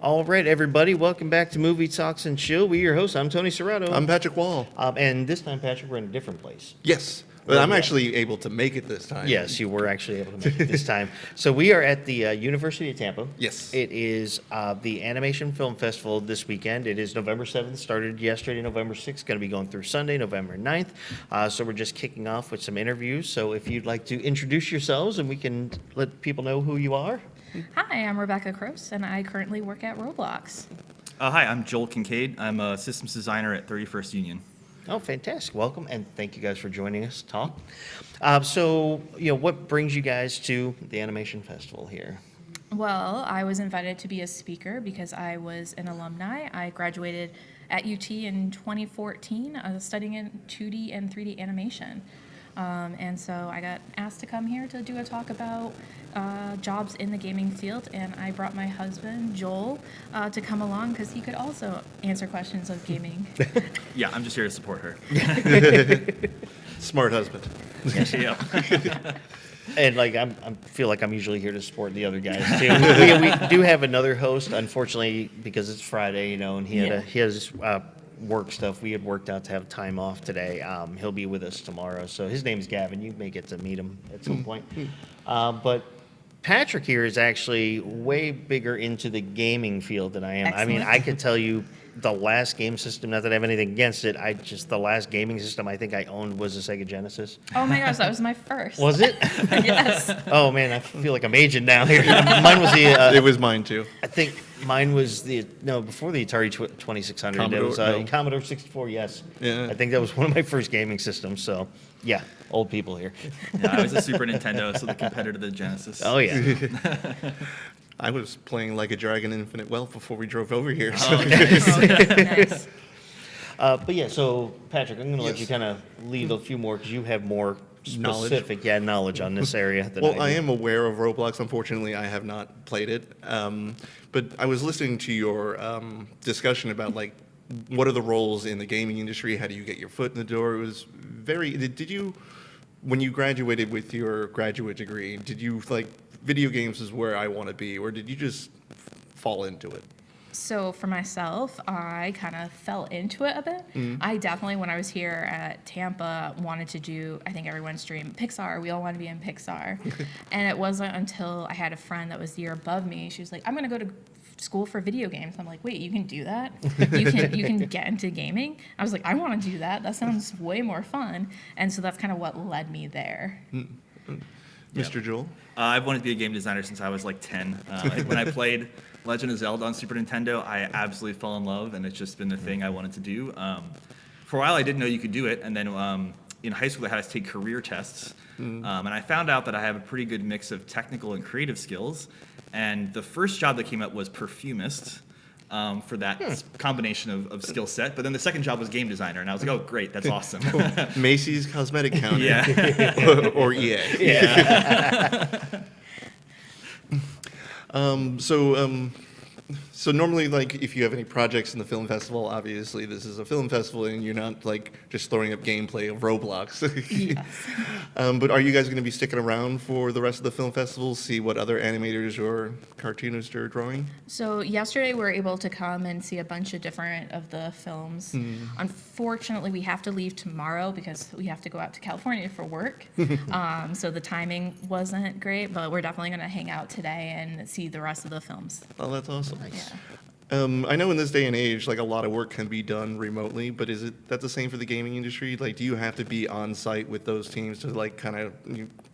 All right, everybody, welcome back to Movie Talks and Chill. We're your hosts. I'm Tony Serrato. I'm Patrick Wall. And this time, Patrick, we're in a different place. Yes, but I'm actually able to make it this time. Yes, you were actually able to make it this time. So we are at the University of Tampa. Yes. It is the Animation Film Festival this weekend. It is November 7th, started yesterday, November 6th, going to be going through Sunday, November 9th. So we're just kicking off with some interviews. So if you'd like to introduce yourselves and we can let people know who you are. Hi, I'm Rebecca Crose, and I currently work at ROBLOX. Hi, I'm Joel Kincaid. I'm a systems designer at 31st Union. Oh, fantastic. Welcome, and thank you guys for joining us to talk. What brings you guys to the Animation Festival here? Well, I was invited to be a speaker because I was an alumni. I graduated at UT in 2014, studying in 2D and 3D animation. And so I got asked to come here to do a talk about jobs in the gaming field, and I brought my husband, Joel, to come along because he could also answer questions of gaming. Yeah, I'm just here to support her. Smart husband. Yeah. And I feel like I'm usually here to support the other guys too. We do have another host, unfortunately, because it's Friday, and he has work stuff. We had worked out to have time off today. He'll be with us tomorrow. So his name's Gavin. You may get to meet him at some point. But Patrick here is actually way bigger into the gaming field than I am. Excellent. I mean, I could tell you the last game system, not that I have anything against it, the last gaming system I think I owned was a Sega Genesis. Oh my gosh, that was my first. Was it? Yes. Oh man, I feel like I'm aging now here. Mine was the... It was mine too. I think mine was before the Atari 2600. Commodore, It was no. Commodore 64, yes. Yeah. I think that was one of my first gaming systems, so yeah, old people here. Yeah, I was a Super Nintendo, so the competitor to the Genesis. Oh yeah. I was playing Like a Dragon Infinite Wealth before we drove over here. So. Oh, nice. Oh, yeah, nice. But yeah, so Patrick, I'm going to let Yes. you kind of lead a few more because you have more Knowledge. specific knowledge on this area than Well, I I do. am aware of Roblox. Unfortunately, I have not played it. But I was listening to your discussion about what are the roles in the gaming industry? How do you get your foot in the door? It was very. Did you, when you graduated with your graduate degree, did you video games is where I want to be, or did you just fall into it? So for myself, I kind of fell into it a bit. I definitely, when I was here at Tampa, wanted to do, I think everyone's dream, Pixar. We all want to be in Pixar. And it wasn't until I had a friend that was the year above me. She was like, I'm going to go to school for video games. I'm like, wait, you can do that? You can get into gaming? I was like, I want to do that. That sounds way more fun. And so that's kind of what led me there. Mr. Joel? I've wanted to be a game designer since I was 10. When I played Legend of Zelda on Super Nintendo, I absolutely fell in love, and it's just been the thing I wanted to do. For a while, I didn't know you could do it, and then in high school, they had us take career tests, and I found out that I have a pretty good mix of technical and creative skills, and the first job that came up was perfumist. For that combination of skill set. But then the second job was game designer, and I was like, oh, great, that's awesome. Macy's Cosmetic Counter. Yeah. or EA. Yeah. So normally, if you have any projects in the film festival, obviously this is a film festival, and you're not just throwing up gameplay of Roblox. Yes. But are you guys going to be sticking around for the rest of the film festival, see what other animators or cartoonists are drawing? So yesterday we were able to come and see a bunch of different of the films. Unfortunately, we have to leave tomorrow because we have to go out to California for work. So the timing wasn't great, but we're definitely going to hang out today and see the rest of the films. Oh, that's awesome. Yeah. I know in this day and age, a lot of work can be done remotely, but is that the same for the gaming industry? Do you have to be on site with those teams to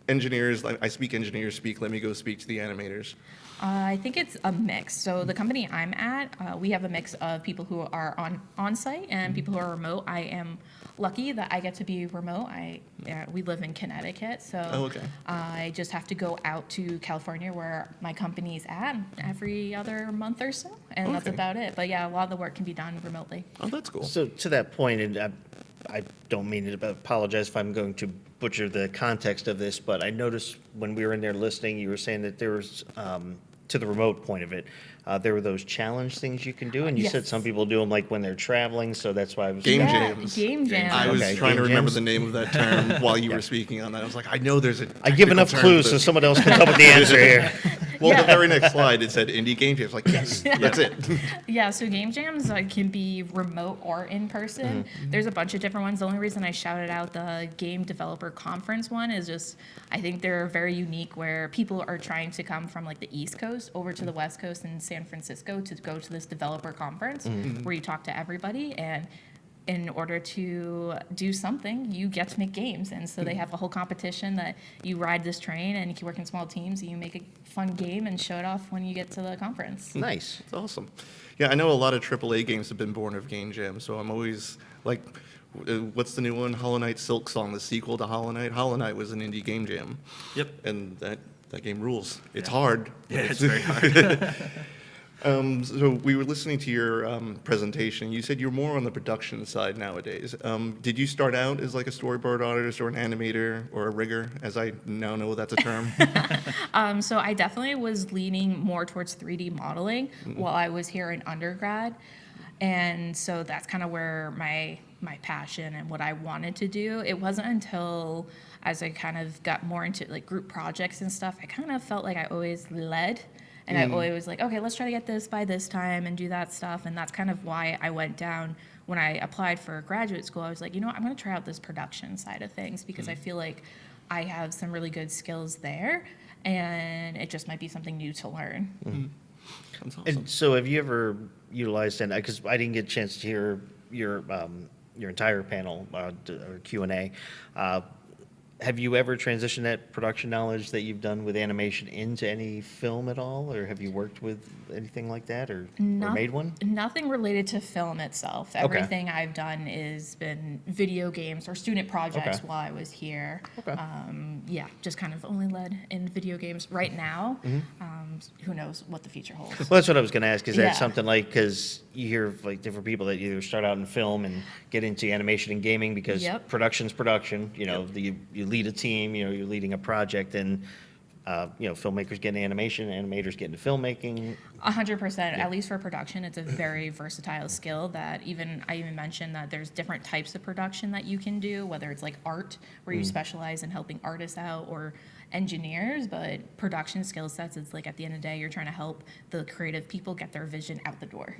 engineers? I speak engineers speak. Let me go speak to the animators. I think it's a mix. So the company I'm at, we have a mix of people who are on site and people who are remote. I am lucky that I get to be remote. We live in Connecticut, so okay. I just have to go out to California where my company's at every other month or so, and that's Okay. about it. But yeah, a lot of the work can be done remotely. Oh, that's cool. So to that point, and I don't mean to apologize if I'm going to butcher the context of this, but I noticed when we were in there listening, you were saying that there was, to the remote point of it, there were those challenge things you can do, and you Yes. said some people do them when they're traveling, so that's why I was... Game Yeah, jams. game jams. I was Okay, trying to game remember jams. the name of that term while you were speaking on that. I was like, I know there's a I give technical enough term clues for so this. someone else can come up with the answer here. Well, Yeah. the very next slide, it said indie game jams. Like, yes, that's it. Yeah, so game jams can be remote or in person. There's a bunch of different ones. The only reason I shouted out the Game Developer Conference one is just I think they're very unique where people are trying to come from like the East Coast over to the West Coast in San Francisco to go to this developer conference where you talk to everybody, and in order to do something, you get to make games. And so they have a whole competition that you ride this train and you can work in small teams and you make a fun game and show it off when you get to the conference. Nice. It's awesome. Yeah, I know a lot of AAA games have been born of game jams, so I'm always like, what's the new one? Hollow Knight Silk Song, the sequel to Hollow Knight. Hollow Knight was an indie game jam. Yep. And that game rules. It's Yeah. hard. Yeah, it's very hard. So we were listening to your presentation. You said you're more on the production side nowadays. Did you start out as like a storyboard artist or an animator or a rigger, as I now know that's a term? So I definitely was leaning more towards 3D modeling while I was here in undergrad. And so that's kind of where my passion and what I wanted to do. It wasn't until as I kind of got more into like group projects and stuff, I kind of felt like I always led. And I always was like, okay, let's try to get this by this time and do that stuff. And that's kind of why I went down when I applied for graduate school. I was like, you know what, I'm going to try out this production side of things because I feel like I have some really good skills there. And it just might be something new to learn. That's awesome. And so have you ever utilized, and because I didn't get a chance to hear your entire panel or Q&A, have you ever transitioned that production knowledge that you've done with animation into any film at all, or have you worked with anything like that, or made one? Nothing related to film itself. Everything I've done is been video games or student projects Okay. while I was here. Okay. Yeah, just kind of only led in video games right now. Who knows what the future holds. Well, that's what I was going to ask. Is that Yeah. something like, because you hear of like different people that either start out in film and get into animation and gaming because Yep. production's production. You know, you lead a team. You know, you're leading a project, and filmmakers get into animation, animators get into filmmaking. 100%. At least for production, it's a very versatile skill that I even mentioned that there's different types of production that you can do, whether it's like art, where you specialize in helping artists out, or engineers, but production skill sets, it's like at the end of the day, you're trying to help the creative people get their vision out the door.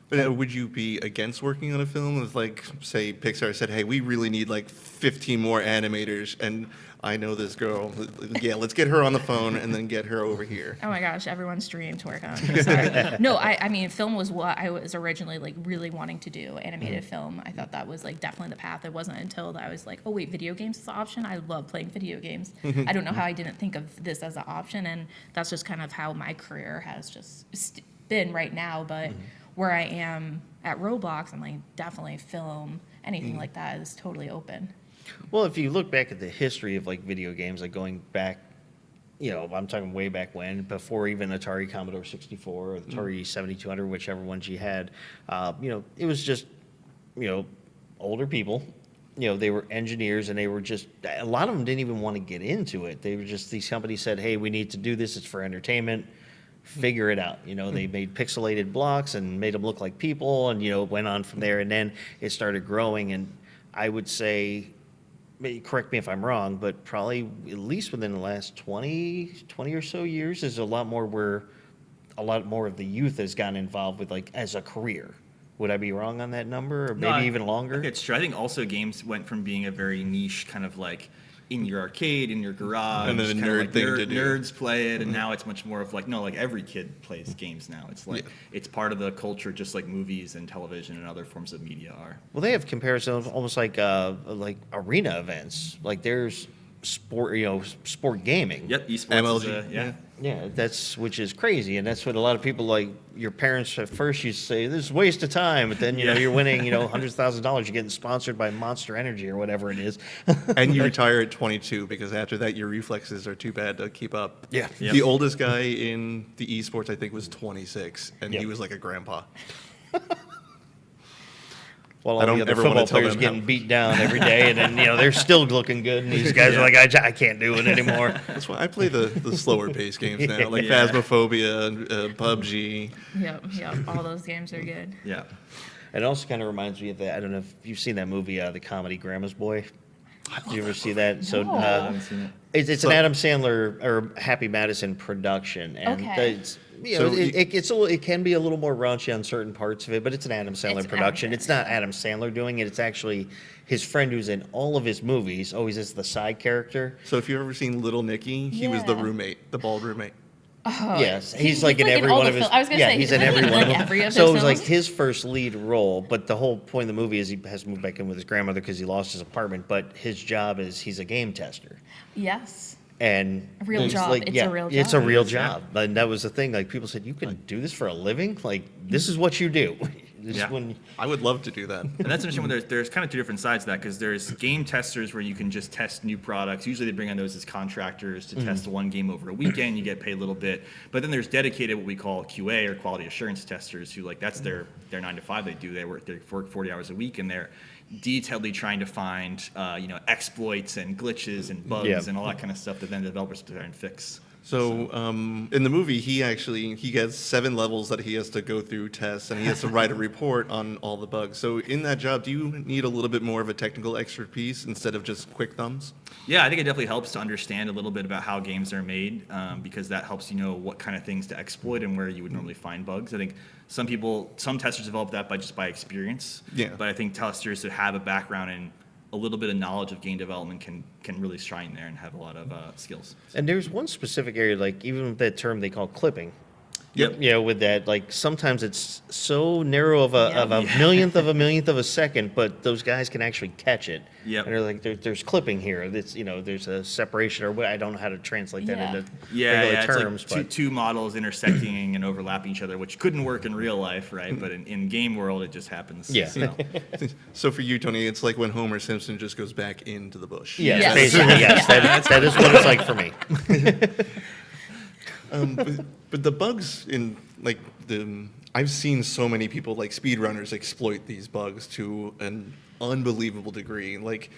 But would you be against working on a film if, like, say, Pixar said, hey, we really need like 15 more animators, and I know this girl, yeah, let's get her on the phone and then get her over here. Oh my gosh, everyone's dream to work on. Sorry. No, I mean, film was what I was originally like really wanting to do, animated film. I thought that was like definitely the path. It wasn't until that I was like, oh wait, video games is an option? I love playing video games. I don't know how I didn't think of this as an option, and that's just kind of how my career has just been right now. But where I am at ROBLOX, I'm like, definitely film, anything like that is totally open. Well, if you look back at the history of like video games, like going back, I'm talking way back when, before even Atari Commodore 64 or the Atari 7200, whichever ones you had, it was just, older people. They were engineers, and they were just, a lot of them didn't even want to get into it. They were just, these companies said, hey, we need to do this. It's for entertainment. Figure it out. They made pixelated blocks and made them look like people, and, went on from there. And then it started growing. And I would say, correct me if I'm wrong, but probably at least within the last 20 or so years, is a lot more where a lot more of the youth has gotten involved with, like, as a career. Would I be wrong on that number, or maybe even longer? I think it's true. I think also games went from being a very niche kind of like in your arcade, in your garage, And then a kind of nerd like thing to do. nerds play it, and now it's much more of like, no, like every kid plays games now. It's like, Yeah. it's part of the culture, just like movies and television and other forms of media are. Well, they have comparisons almost like arena events. Like there's sport gaming. Yep, esports MLG, is yeah. Yeah, which is crazy, and that's what a lot of people like. Your parents at first used to say this is a waste of time, but then you're winning $100,000. You're getting sponsored by Monster Energy or whatever it is. And you retire at 22 because after that your reflexes are too bad to keep up. Yeah. Yep. The oldest guy in the esports, I think, was 26, and he Yep. was like a grandpa. While I all don't the other ever wanna football tell players them getting how- beat down every day, and then they're still looking good, and these guys are like, I can't do it anymore. That's why I play the slower paced games now, like Yeah. Phasmophobia and PUBG. Yep, all those games are good. Yeah. It also kind of reminds me of that. I don't know if you've seen that movie, the comedy Grandma's Boy. Did you ever see that? So No. I haven't seen it. it's an Adam Sandler or Happy Madison production, and Okay. it's, you know, So it can be a little more raunchy on certain parts of it, but it's an Adam Sandler It's production. Adam It's not Adam Sandler doing it. It's actually his friend who's in all of his movies, always is the side character. So if you've ever seen Little Nicky, he was the Yeah. roommate, the bald roommate. Yes, he's he's like in like in every all one the of his. I was gonna Yeah, say, he's he's in like every in, one like, of them. every of So his it was like films. his first lead role, but the whole point of the movie is he has to move back in with his grandmother because he lost his apartment. But his job is he's a game tester. Yes. And A real there's, job. like, It's a yeah, real It's a job. real It is, yeah. job. And that was the thing. Like people said, you can do this for a living. Like this is what you do. This is Yeah. when- I would love to do that. And that's interesting. When there's kind of two different sides to that because there's game testers where you can just test new products. Usually they bring on those as contractors to test one game over a weekend. You get paid a little bit. But then there's dedicated what we call QA or quality assurance testers who like that's their 9 to 5 they do. They work 40 hours a week and they're detailedly trying to find exploits and glitches and bugs Yeah. and all that kind of stuff that then the developers try and fix. So in the movie, he gets 7 levels that he has to go through tests, and he has to write a report on all the bugs. So in that job, do you need a little bit more of a technical expertise instead of just quick thumbs? Yeah, I think it definitely helps to understand a little bit about how games are made because that helps you know what kind of things to exploit and where you would normally find bugs. I think some testers develop that by experience. Yeah. But I think testers that have a background in a little bit of knowledge of game development can really shine there and have a lot of skills. And there's one specific area, like even with that term they call clipping. Yep. You know, with that, like sometimes it's so narrow of a Yeah. millionth of a second, but those guys can actually catch it. Yep. And they're like, there's clipping here. That's, you know, there's a separation, or what, I don't know how to translate that Yeah. into Yeah, regular yeah, terms. it's like two models intersecting and overlapping each other, which couldn't work in real life, right? But in game world, it just happens. Yeah. You know. So for you, Tony, it's like when Homer Simpson just goes back into the bush. Yes, Yes. basically, yes. That is what it's like for me. But the bugs in like I've seen so many people like speedrunners exploit these bugs to an unbelievable degree. Like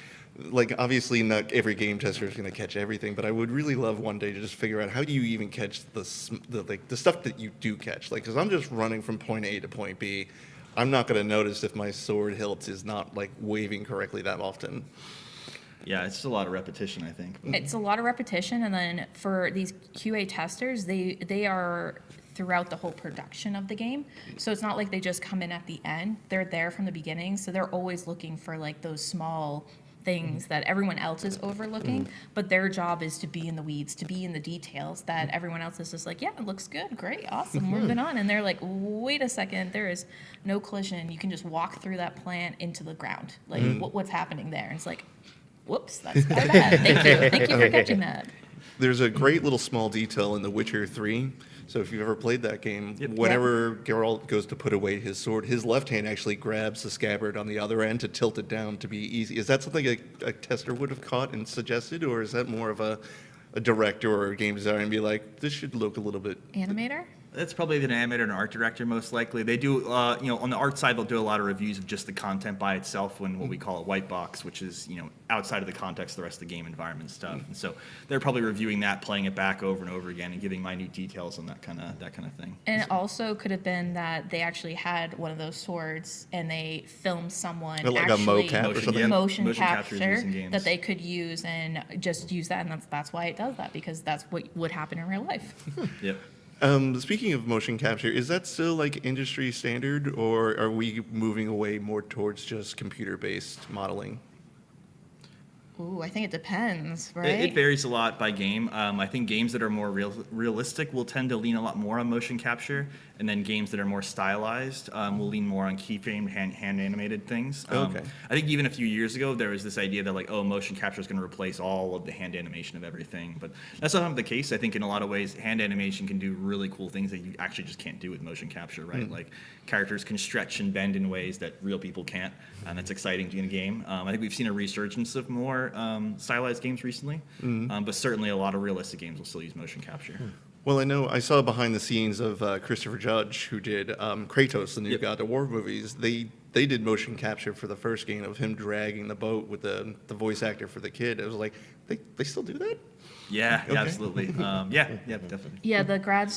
obviously not every game tester is going to catch everything, but I would really love one day to just figure out how do you even catch the stuff that you do catch. Like, because I'm just running from point A to point B, I'm not going to notice if my sword hilt is not like waving correctly that often. Yeah, it's just a lot of repetition, I think. It's a lot of repetition, and then for these QA testers, they are throughout the whole production of the game. So it's not like they just come in at the end. They're there from the beginning, so they're always looking for like those small things that everyone else is overlooking, but their job is to be in the weeds, to be in the details that everyone else is just like, yeah, it looks good, great, awesome, moving on. And they're like, wait a second, there is no collision. You can just walk through that plant into the ground. Like, what's happening there? And it's like, whoops, that's my bad. Thank you for catching that. There's a great little small detail in The Witcher 3. So if you've ever played that game, Yep. whenever Geralt goes to put away his sword, his left hand actually grabs the scabbard on the other end to tilt it down to be easy. Is that something a tester would have caught and suggested, or is that more of a director or a game designer and be like, this should look a little bit... Animator? That's probably an animator and an art director most likely. They do, on the art side, they'll do a lot of reviews of just the content by itself when what we call a white box, which is, outside of the context of the rest of the game environment stuff. And so they're probably reviewing that, playing it back over and over again, and giving minute details on that kind of thing. And it also could have been that they actually had one of those swords and they filmed someone Like a actually mocap or something? Yeah. motion Motion capture is capture used in games. that they could use and just use that, and that's why it does that, because that's what would happen in real life. Yep. Speaking of motion capture, is that still like industry standard, or are we moving away more towards just computer-based modeling? Ooh, I think it depends, right? It varies a lot by game. I think games that are more realistic will tend to lean a lot more on motion capture, and then games that are more stylized will lean more on keyframe, hand animated things. Okay. I think even a few years ago there was this idea that like, oh, motion capture is going to replace all of the hand animation of everything, but that's not the case. I think in a lot of ways hand animation can do really cool things that you actually just can't do with motion capture, right? Like characters can stretch and bend in ways that real people can't, and that's exciting in a game. I think we've seen a resurgence of more stylized games recently, but certainly a lot of realistic games will still use motion capture. Well, I saw behind the scenes of Christopher Judge, who did Kratos, the new Yep. God of War movies. They did motion capture for the first game of him dragging the boat with the voice actor for the kid. It was like, they still do that? Yeah, Okay. absolutely. Yeah, definitely. Yeah, the grad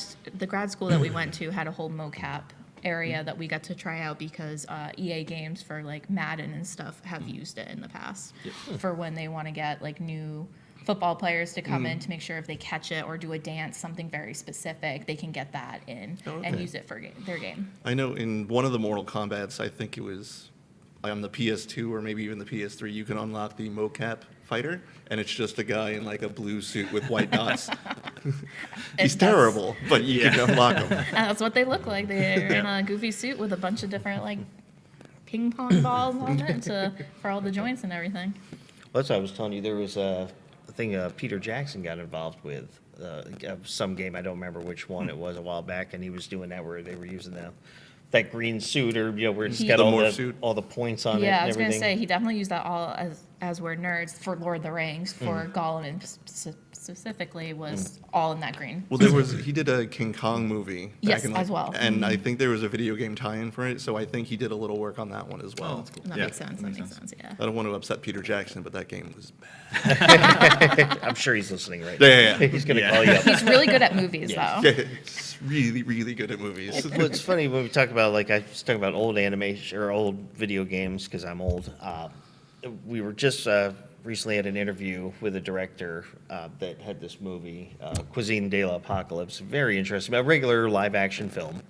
school that we went to had a whole mocap area that we got to try out because EA games for like Madden and stuff have used it in the past for when they want to get like new football players to come in to make sure if they catch it or do a dance, something very specific, they can get that in and use it for their game. I know in one of the Mortal Kombats, I think it was on the PS2 or maybe even the PS3, you can unlock the mocap fighter, and it's just a guy in like a blue suit with white dots. He's terrible, but you can unlock him. And that's what they look like. They're in a goofy suit with a bunch of different like ping pong balls on it for all the joints and everything. Well, that's what I was telling you. There was a thing Peter Jackson got involved with, some game, I don't remember which one it was a while back, and he was doing that where they were using that green suit, or where it's got all the points on it. Yeah, and I was going to everything. say, he definitely used that all as we're nerds for Lord of the Rings, for Gollum specifically was all in that green. Well, he did a King Kong movie. Yes, back in, as well. And I think there was a video game tie-in for it, so I think he did a little work on that one as well. Oh, that's cool. That Yeah, makes sense. That makes sense. Yeah. I don't want to upset Peter Jackson, but that game was bad. I'm sure he's listening right Yeah. now. He's going to call you up. He's really good at movies, though. It's really, really good at movies. Well, it's funny when we talk about, like, I was talking about old animation or old video games because I'm old. We were just recently had an interview with a director that had this movie, Cuisine de l'Apocalypse. Very interesting. A regular live action film.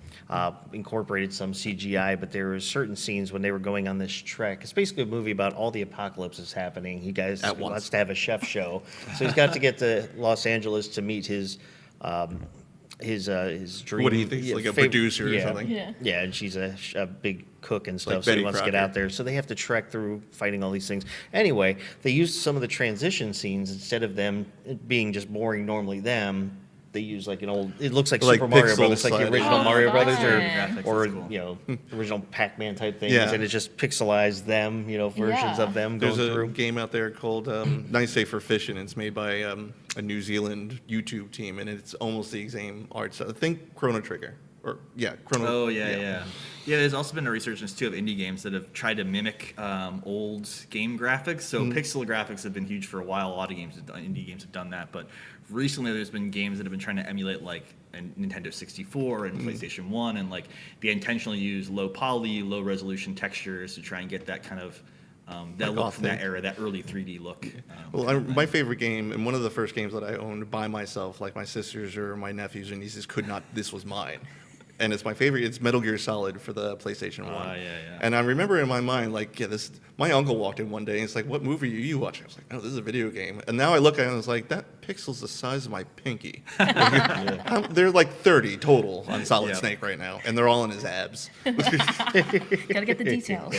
Incorporated some CGI, but there were certain scenes when they were going on this trek. It's basically a movie about all the apocalypses happening. He wants to have a chef show. So he's got to get to Los Angeles to meet his dream. What do you think? Like a producer or something? Yeah. And she's a big cook and stuff, Like so he Betty wants to get Crocker. out there. So they have to trek through fighting all these things. Anyway, they used some of the transition scenes instead of them being just boring normally them. They use like an old. It looks like Like Super Mario pixel Brothers, like the sliding. original Oh, Mario Brothers, fun. Graphics, or that's cool. Original Pac-Man type things, Yeah. and it just pixelized them, versions Yeah. of them going There's a through. game out there called Nice Day for Fishing. It's made by a New Zealand YouTube team, and it's almost the same art style. I think Chrono Trigger. Chrono. Oh, yeah. There's also been a resurgence, too, of indie games that have tried to mimic old game graphics. So pixel graphics have been huge for a while. A lot of indie games have done that. But recently there's been games that have been trying to emulate, like, a Nintendo 64 and PlayStation 1. And, like, they intentionally use low poly, low resolution textures to try and get that kind of that look from that authentic. era, that early 3D look. Well, my favorite game, and one of the first games that I owned by myself, like my sisters or my nephews or nieces could not, this was mine. And it's my favorite, it's Metal Gear Solid for the PlayStation 1. Yeah. And I remember in my mind, like, my uncle walked in one day and it's like, what movie are you watching? I was like, oh, this is a video game. And now I look at it and I was like, that pixel's the size of my pinky. They're like 30 total on Solid Snake right now, and they're all in his abs. Gotta get the details.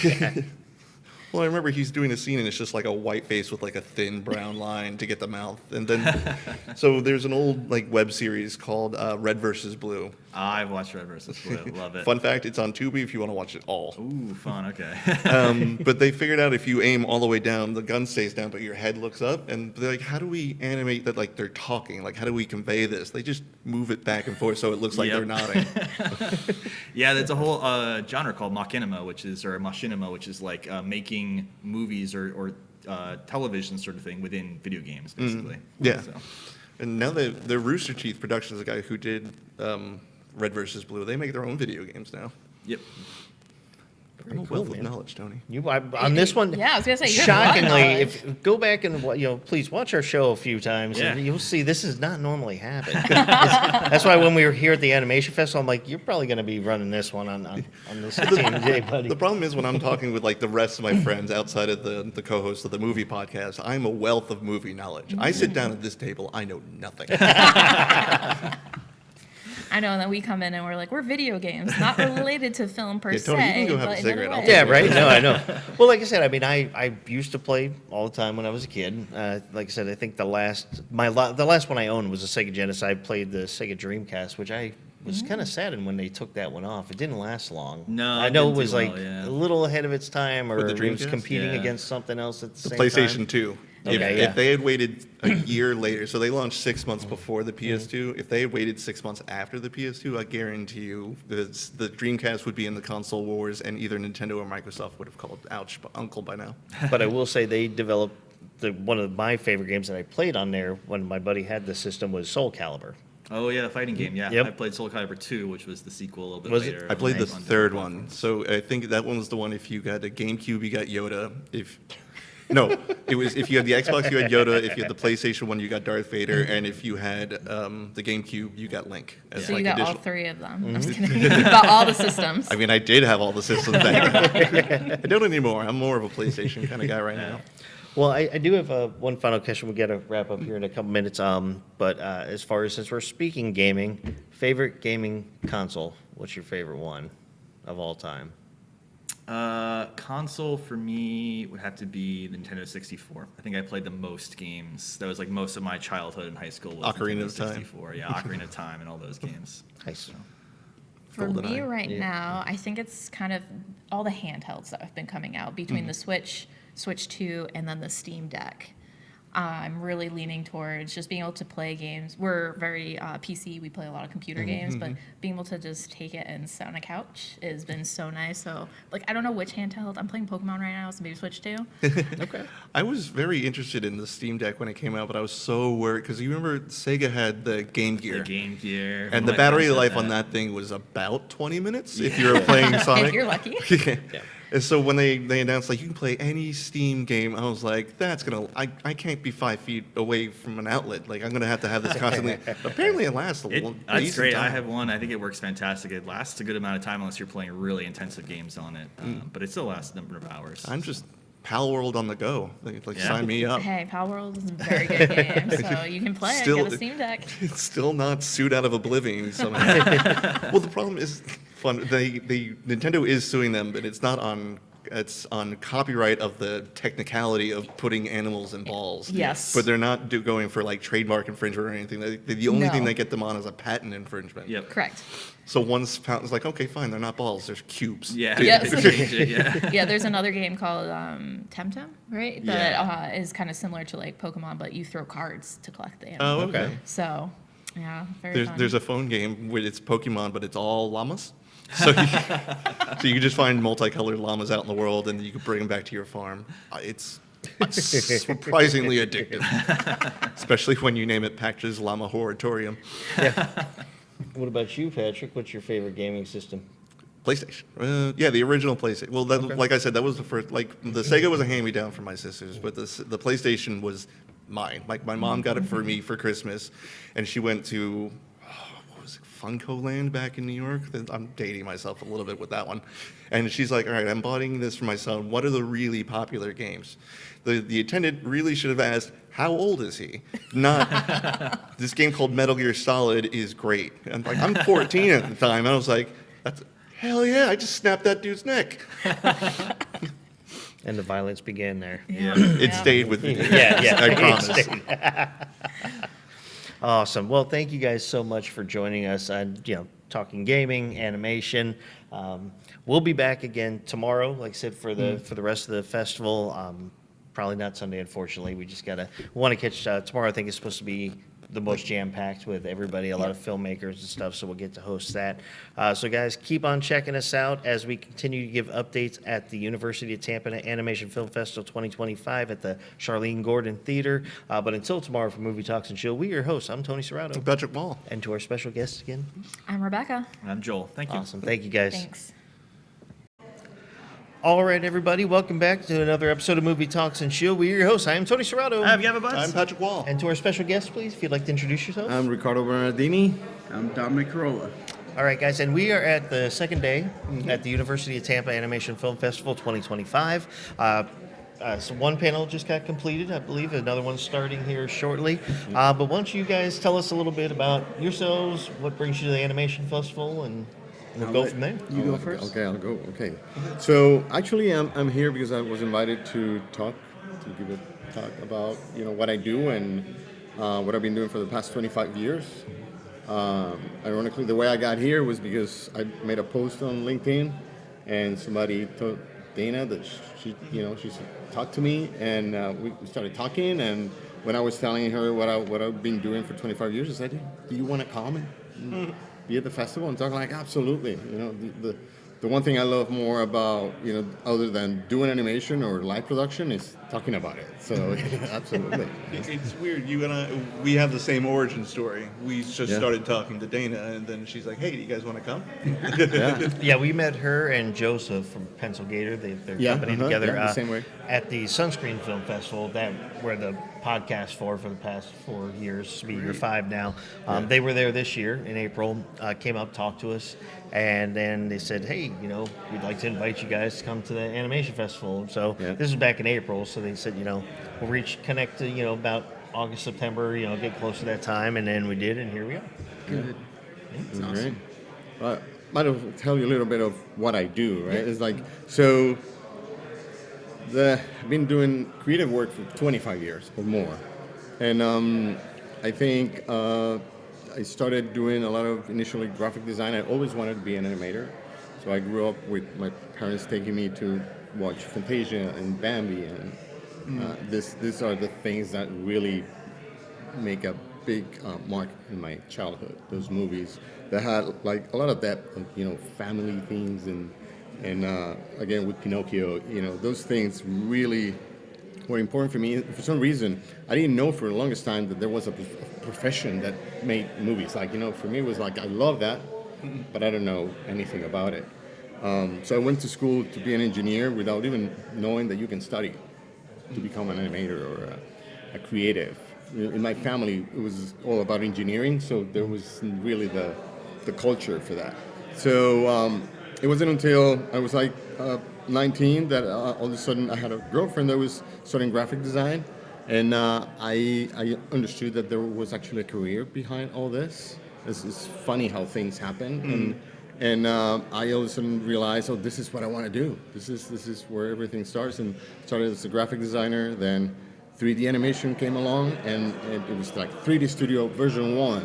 Well, I remember he's doing a scene and it's just like a white face with like a thin brown line to get the mouth. And then, so there's an old like web series called Red versus Blue. I've watched Red vs. Blue. Love it. Fun fact, it's on Tubi if you want to watch it all. Ooh, fun. Okay. But they figured out if you aim all the way down, the gun stays down, but your head looks up. And they're like, how do we animate that like they're talking? Like, how do we convey this? They just move it back and forth so it looks like they're nodding. Yeah, there's a whole genre called machinima, which is like making movies or television sort of thing within video games, basically. Yeah. So. And now the Rooster Teeth Productions, the guy who did Red versus Blue, they make their own video games now. Yep. I'm a cool, wealth of man. knowledge, Tony. On this one, Yeah, I was gonna say, you have a lot of shockingly, knowledge. go back and please watch our show a few times, Yeah. and you'll see this does not normally happen. That's why when we were here at the Animation Festival, I'm like, you're probably going to be running this one on this team today, buddy. The problem is when I'm talking with like the rest of my friends outside of the co-host of the movie podcast, I'm a wealth of movie knowledge. I sit down at this table, I know nothing. I know, and then we come in and we're like, we're video games, not related to film per Yeah, se. Tony, you can go have a but in cigarette. way. I'll Yeah, right? No, I know. Well, like I said, I mean, I used to play all the time when I was a kid. Like I said, I think the last one I owned was a Sega Genesis. I played the Sega Dreamcast, which I was kind of saddened when they took that one off. It didn't last long. No, I it know it didn't was do well, like yeah. a little ahead of its time, or With the it was Dreamcast? competing Yeah. against something else at the The same PlayStation time. 2. Okay, If they had waited a year later, so they launched 6 months before the PS2. If they had waited 6 months after the PS2, I guarantee you the Dreamcast would be in the console wars, and either Nintendo or Microsoft would have called ouch uncle by now. But I will say they developed one of my favorite games that I played on there when my buddy had the system was Soul Calibur. Oh yeah, the fighting game. Yeah, Yep. I played Soul Calibur 2, which was the sequel a little bit Was it? later. I played the on third different one. platforms. So I think that one was the one. If you got a GameCube, you got Yoda. No, it was if you had the Xbox, you had Yoda. If you had the PlayStation 1, you got Darth Vader, and if you had the GameCube, you got Link. As So you like got all additional. 3 of them. I'm just kidding. You got all the systems. I mean, I did have all the systems back then. I don't anymore. I'm more of a PlayStation kind of guy right now. Well, I do have one final question. We got to wrap up here in a couple minutes. But as far as since we're speaking gaming, favorite gaming console? What's your favorite one of all time? Console for me would have to be the Nintendo 64. I think I played the most games. That was like most of my childhood in high school was Ocarina Nintendo of Time. 64. Yeah, Ocarina of Time and all those games. Nice. For me GoldenEye. right Yeah. now, I think it's kind of all the handhelds that have been coming out between the Switch, Switch 2, and then the Steam Deck. I'm really leaning towards just being able to play games. We're very PC. We play a lot of computer games, but being able to just take it and sit on a couch has been so nice. So, like, I don't know which handheld. I'm playing Pokemon right now, so maybe Switch 2. Okay. I was very interested in the Steam Deck when it came out, but I was so worried because you remember Sega had the Game Gear. The Game Gear. And the My battery friend said life on that thing was about 20 minutes if you were playing Sonic. If you're lucky. Yeah. And so when they announced like you can play any Steam game, I was like, I can't be 5 feet away from an outlet. Like I'm gonna have to have this constantly. Apparently it lasts a That's decent great. time. I have one. I think it works fantastic. It lasts a good amount of time unless you're playing really intensive games on it. But it still lasts a number of hours. I'm just Pal World on the go. Like Yeah. sign me up. Hey, Power World is a very good game, so you can play it. Still- Get a Steam Deck. It's still not sued out of oblivion somehow. Well, the problem is, Nintendo is suing them, but it's not on. It's on copyright of the technicality of putting animals in balls. Yes. But they're not going for like trademark infringement or anything. The only thing No. they get them on is a patent infringement. Yep. Correct. So once patent's like, okay, fine, they're not balls, they're cubes. Yeah. Yes. they changed it, yeah. Yeah, there's another game called Temtem, right? That is kind of similar to like Pokemon, but you throw cards to collect the animals. Oh, okay. Okay. So, yeah, very fun. There's a phone game where it's Pokemon, but it's all llamas. So you can just find multicolored llamas out in the world, and you can bring them back to your farm. It's surprisingly addictive, especially when you name it Patch's Llama Horatorium. What about you, Patrick? What's your favorite gaming system? PlayStation. Yeah, the original PlayStation. Well, like I said, that was the first. Like the Sega was a hand-me-down for my sisters, but the PlayStation was mine. Like my mom got it for me for Christmas, and she went to what was it, Funko Land back in New York. I'm dating myself a little bit with that one, and she's like, "All right, I'm buying this for my son. What are the really popular games?" The attendant really should have asked, "How old is he?" Not this game called Metal Gear Solid is great. And like I'm 14 at the time, and I was like, "That's hell yeah! I just snapped that dude's neck." And the violence began there. Yeah. It Yeah. stayed with me. Yeah. I promise. Awesome. Well, thank you guys so much for joining us on, talking gaming, animation. We'll be back again tomorrow, like I said, for the rest of the festival. Probably not Sunday, unfortunately. We want to catch tomorrow. I think it's supposed to be the most jam-packed with everybody, a lot of filmmakers and stuff, so we'll get to host that. So guys, keep on checking us out as we continue to give updates at the University of Tampa Animation Film Festival 2025 at the Charlene Gordon Theater. But until tomorrow for Movie Talks and Chill, we're your hosts. I'm Tony Serrato. Patrick Wall. And to our special guests again. I'm Rebecca. I'm Joel. Thank you. Awesome. Thank you guys. Thanks. All right, everybody, welcome back to another episode of Movie Talks and Chill. We're your hosts. I am Tony Serrato. Have you have a buzz? I'm Patrick Wall. And to our special guest, please, if you'd like to introduce yourself. I'm Ricardo Bernardini. I'm Dominic Carolla. All right, guys, and we are at the second day at the University of Tampa Animation Film Festival 2025. So one panel just got completed, I believe. Another one's starting here shortly. But why don't you guys tell us a little bit about yourselves, what brings you to the Animation Festival, and we'll go from there. You go first. Okay, I'll go. Okay. So actually, I'm here because I was invited to give a talk about what I do and what I've been doing for the past 25 years. Ironically, the way I got here was because I made a post on LinkedIn, and somebody told Dana that she talked to me, and we started talking. And when I was telling her what I've been doing for 25 years, I said, "Do you want to come and be at the festival?" And talk like, absolutely. the one thing I love more about, other than doing animation or live production is talking about it. So absolutely. It's weird. You and I, we have the same origin story. We just Yeah. started talking to Dana, and then she's like, "Hey, do you guys want to come?" Yeah. Yeah, we met her and Joseph from Pencil Gator. They're Yeah, company uh-huh, together yeah, the same way. at the Sunscreen Film Festival. That where the podcast for the past 4 years, be year 5 now. They were there this year in April. Came up, talked to us, and then they said, "Hey, we'd like to invite you guys to come to the Animation Festival." So Yeah. this was back in April. So they said, we'll connect to about August, September. Get close to that time, and then we did, and here we are. Good. It's Great. awesome. Might as well tell you a little bit of what I do, right? It's like, so I've been doing creative work for 25 years or more. And I think I started doing a lot of initially graphic design. I always wanted to be an animator. So I grew up with my parents taking me to watch Fantasia and Bambi. And these are the things that really make a big mark in my childhood. Those movies that had like a lot of depth, family themes and again with Pinocchio, those things really were important for me. For some reason, I didn't know for the longest time that there was a profession that made movies. Like for me, it was like I love that, but I don't know anything about it. So I went to school to be an engineer without even knowing that you can study to become an animator or a creative. In my family, it was all about engineering, so there was really the culture for that. So it wasn't until I was like 19 that all of a sudden I had a girlfriend that was studying graphic design, and I understood that there was actually a career behind all this. It's funny how things happen, and I all of a sudden realized, oh, this is what I want to do. This is where everything starts, and started as a graphic designer. Then 3D animation came along, and it was like 3D Studio version 1.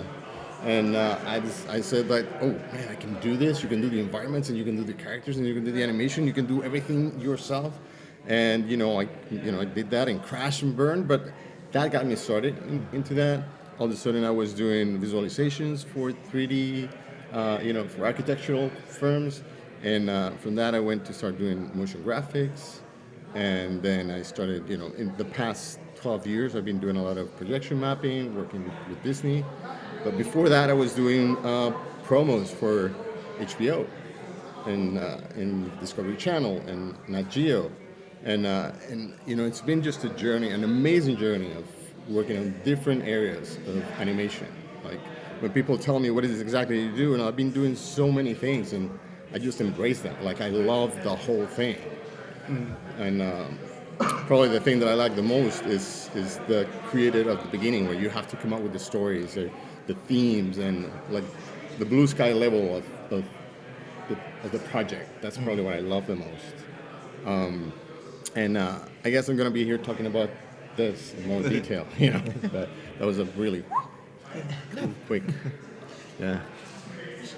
And I said like, oh man, I can do this. You can do the environments, and you can do the characters, and you can do the animation. You can do everything yourself. And I did that and crashed and burned, but that got me started into that. All of a sudden, I was doing visualizations for 3D, for architectural firms, and from that I went to start doing motion graphics, and then I started, in the past 12 years, I've been doing a lot of projection mapping, working with Disney. But before that, I was doing promos for HBO and Discovery Channel and Nat Geo, and it's been just a journey, an amazing journey of working on different areas of animation. Like when people tell me what is it exactly you do, and I've been doing so many things, and I just embrace that. Like I love the whole thing, and probably the thing that I like the most is the creative at the beginning, where you have to come up with the stories or the themes and like the blue sky level of the project. That's probably what I love the most. And I guess I'm going to be here talking about this in more detail, but that was a really quick, yeah.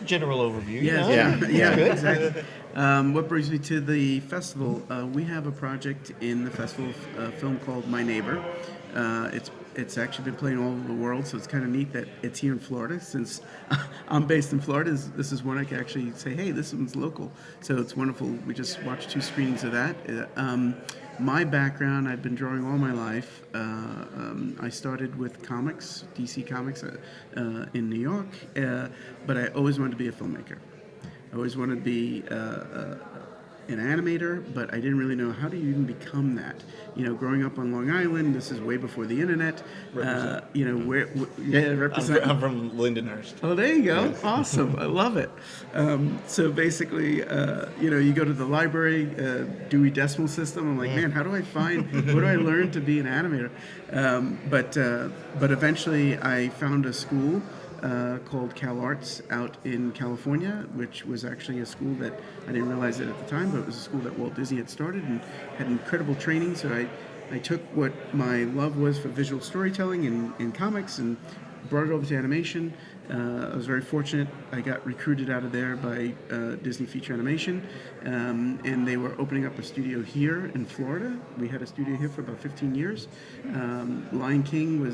General overview. Yeah, Good. exactly. What brings me to the festival? We have a project in the festival film called My Neighbor. It's actually been playing all over the world, so it's kind of neat that it's here in Florida. Since I'm based in Florida, this is one I can actually say, hey, this one's local. So it's wonderful. We just watched 2 screenings of that. My background, I've been drawing all my life. I started with comics, DC Comics in New York, but I always wanted to be a filmmaker. I always wanted to be an animator, but I didn't really know how do you even become that. Growing up on Long Island, this is way before the internet. Represent. I'm from Lindenhurst. Oh, there you go. Awesome. I love it. So basically, you go to the library, Dewey Decimal System. I'm like, man, how do I find, what do I learn to be an animator? But eventually I found a school called Cal Arts out in California, which was actually a school that I didn't realize it at the time, but it was a school that Walt Disney had started and had incredible training. So I took what my love was for visual storytelling and comics and brought it over to animation. I was very fortunate. I got recruited out of there by Disney Feature Animation, and they were opening up a studio here in Florida. We had a studio here for about 15 years. Lion King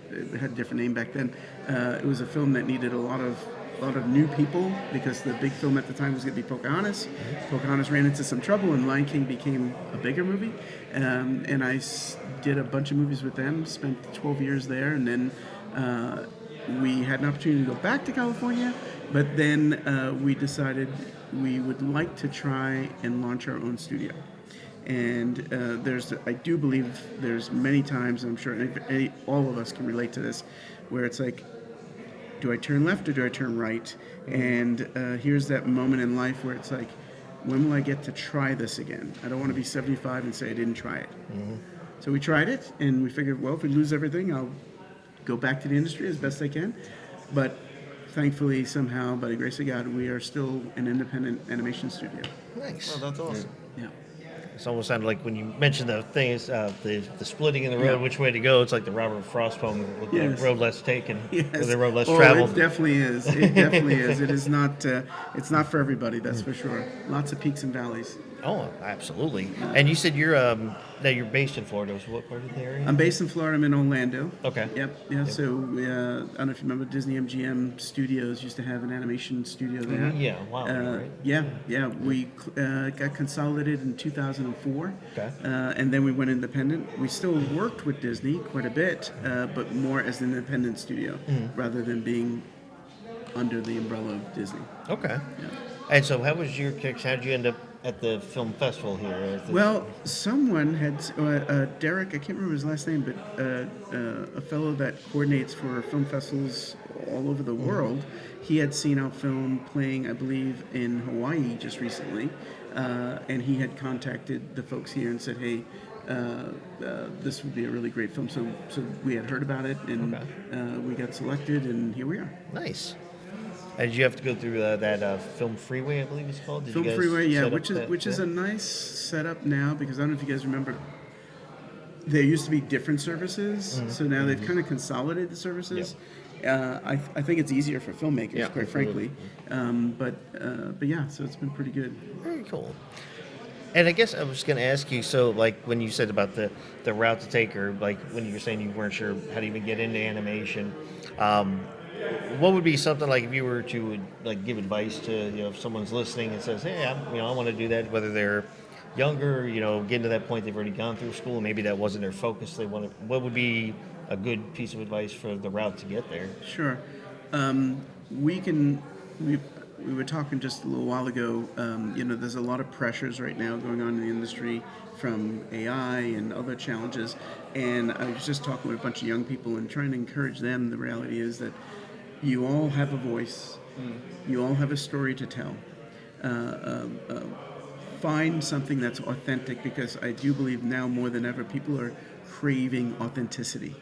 it had a different name back then. It was a film that needed a lot of lot of new people because the big film at the time was going to be Pocahontas. Pocahontas ran into some trouble, and Lion King became a bigger movie. And I did a bunch of movies with them, spent 12 years there, and then we had an opportunity to go back to California, but then we decided we would like to try and launch our own studio. And I do believe there's many times, I'm sure all of us can relate to this, where it's like, do I turn left or do I turn right? And here's that moment in life where it's like, when will I get to try this again? I don't want to be 75 and say I didn't try it. So we tried it, and we figured, well, if we lose everything, I'll go back to the industry as best I can. But thankfully, somehow, by the grace of God, we are still an independent animation studio. Nice. Oh, that's awesome. Yeah. It's almost sounded like when you mentioned the thing is the splitting in the road, which way to go. It's like the Robert Frost poem, with Yes. the road less taken, Yes. or the road less Oh, traveled. it definitely is. It definitely is. It is not. It's not for everybody. That's for sure. Lots of peaks and valleys. Oh, absolutely. And you said you're that you're based in Florida. So what part of the area? I'm based in Florida. I'm in Orlando. Okay. Yep. Yeah. So I don't know if you remember, Disney MGM Studios used to have an animation studio there. Yeah. Wow. Right. Yeah. We got consolidated in 2004. Okay. And then we went independent. We still worked with Disney quite a bit, but more as an independent studio rather than being under the umbrella of Disney. Okay. Yeah. And so, how was your kicks? How did you end up at the film festival here? At the- Well, someone had, Derek, I can't remember his last name, but a fellow that coordinates for film festivals all over the world, he had seen our film playing, I believe, in Hawaii just recently, and he had contacted the folks here and said, hey, this would be a really great film. So we had heard about it, and we got selected, and here we are. Nice. And did you have to go through that film freeway, I believe it's called? Did you Film guys Freeway, yeah, set up which is that? a nice setup now, because I don't know if you guys remember, there used to be different services, so now they've kind of consolidated the services. I think it's easier for filmmakers, quite frankly. But yeah, so it's been pretty good. Very cool. And I guess I was going to ask you, so like when you said about the route to take, or like when you were saying you weren't sure how to even get into animation, what would be something like if you were to like give advice to, if someone's listening and says, hey, I want to do that, whether they're younger, getting to that point, they've already gone through school, maybe that wasn't their focus. What would be a good piece of advice for the route to get there? Sure. We were talking just a little while ago, there's a lot of pressures right now going on in the industry from AI and other challenges. And I was just talking with a bunch of young people and trying to encourage them. The reality is that you all have a voice. You all have a story to tell. Find something that's authentic, because I do believe now more than ever people are craving authenticity.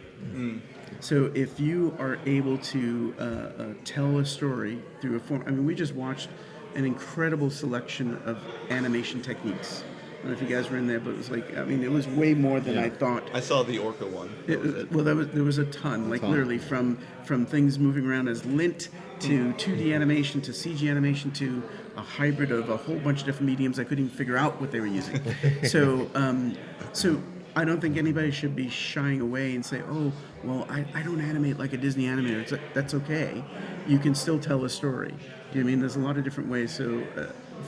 So if you are able to tell a story through a form, we just watched an incredible selection of animation techniques. I don't know if you guys were in there, but it was it was way more than I thought. I saw the Orca one. There was a ton, literally from things moving around as lint to 2D animation to CG animation to a hybrid of a whole bunch of different mediums. I couldn't even figure out what they were using. So I don't think anybody should be shying away and say, oh, well, I don't animate like a Disney animator. It's like, that's okay. You can still tell a story. You know what I mean? There's a lot of different ways. So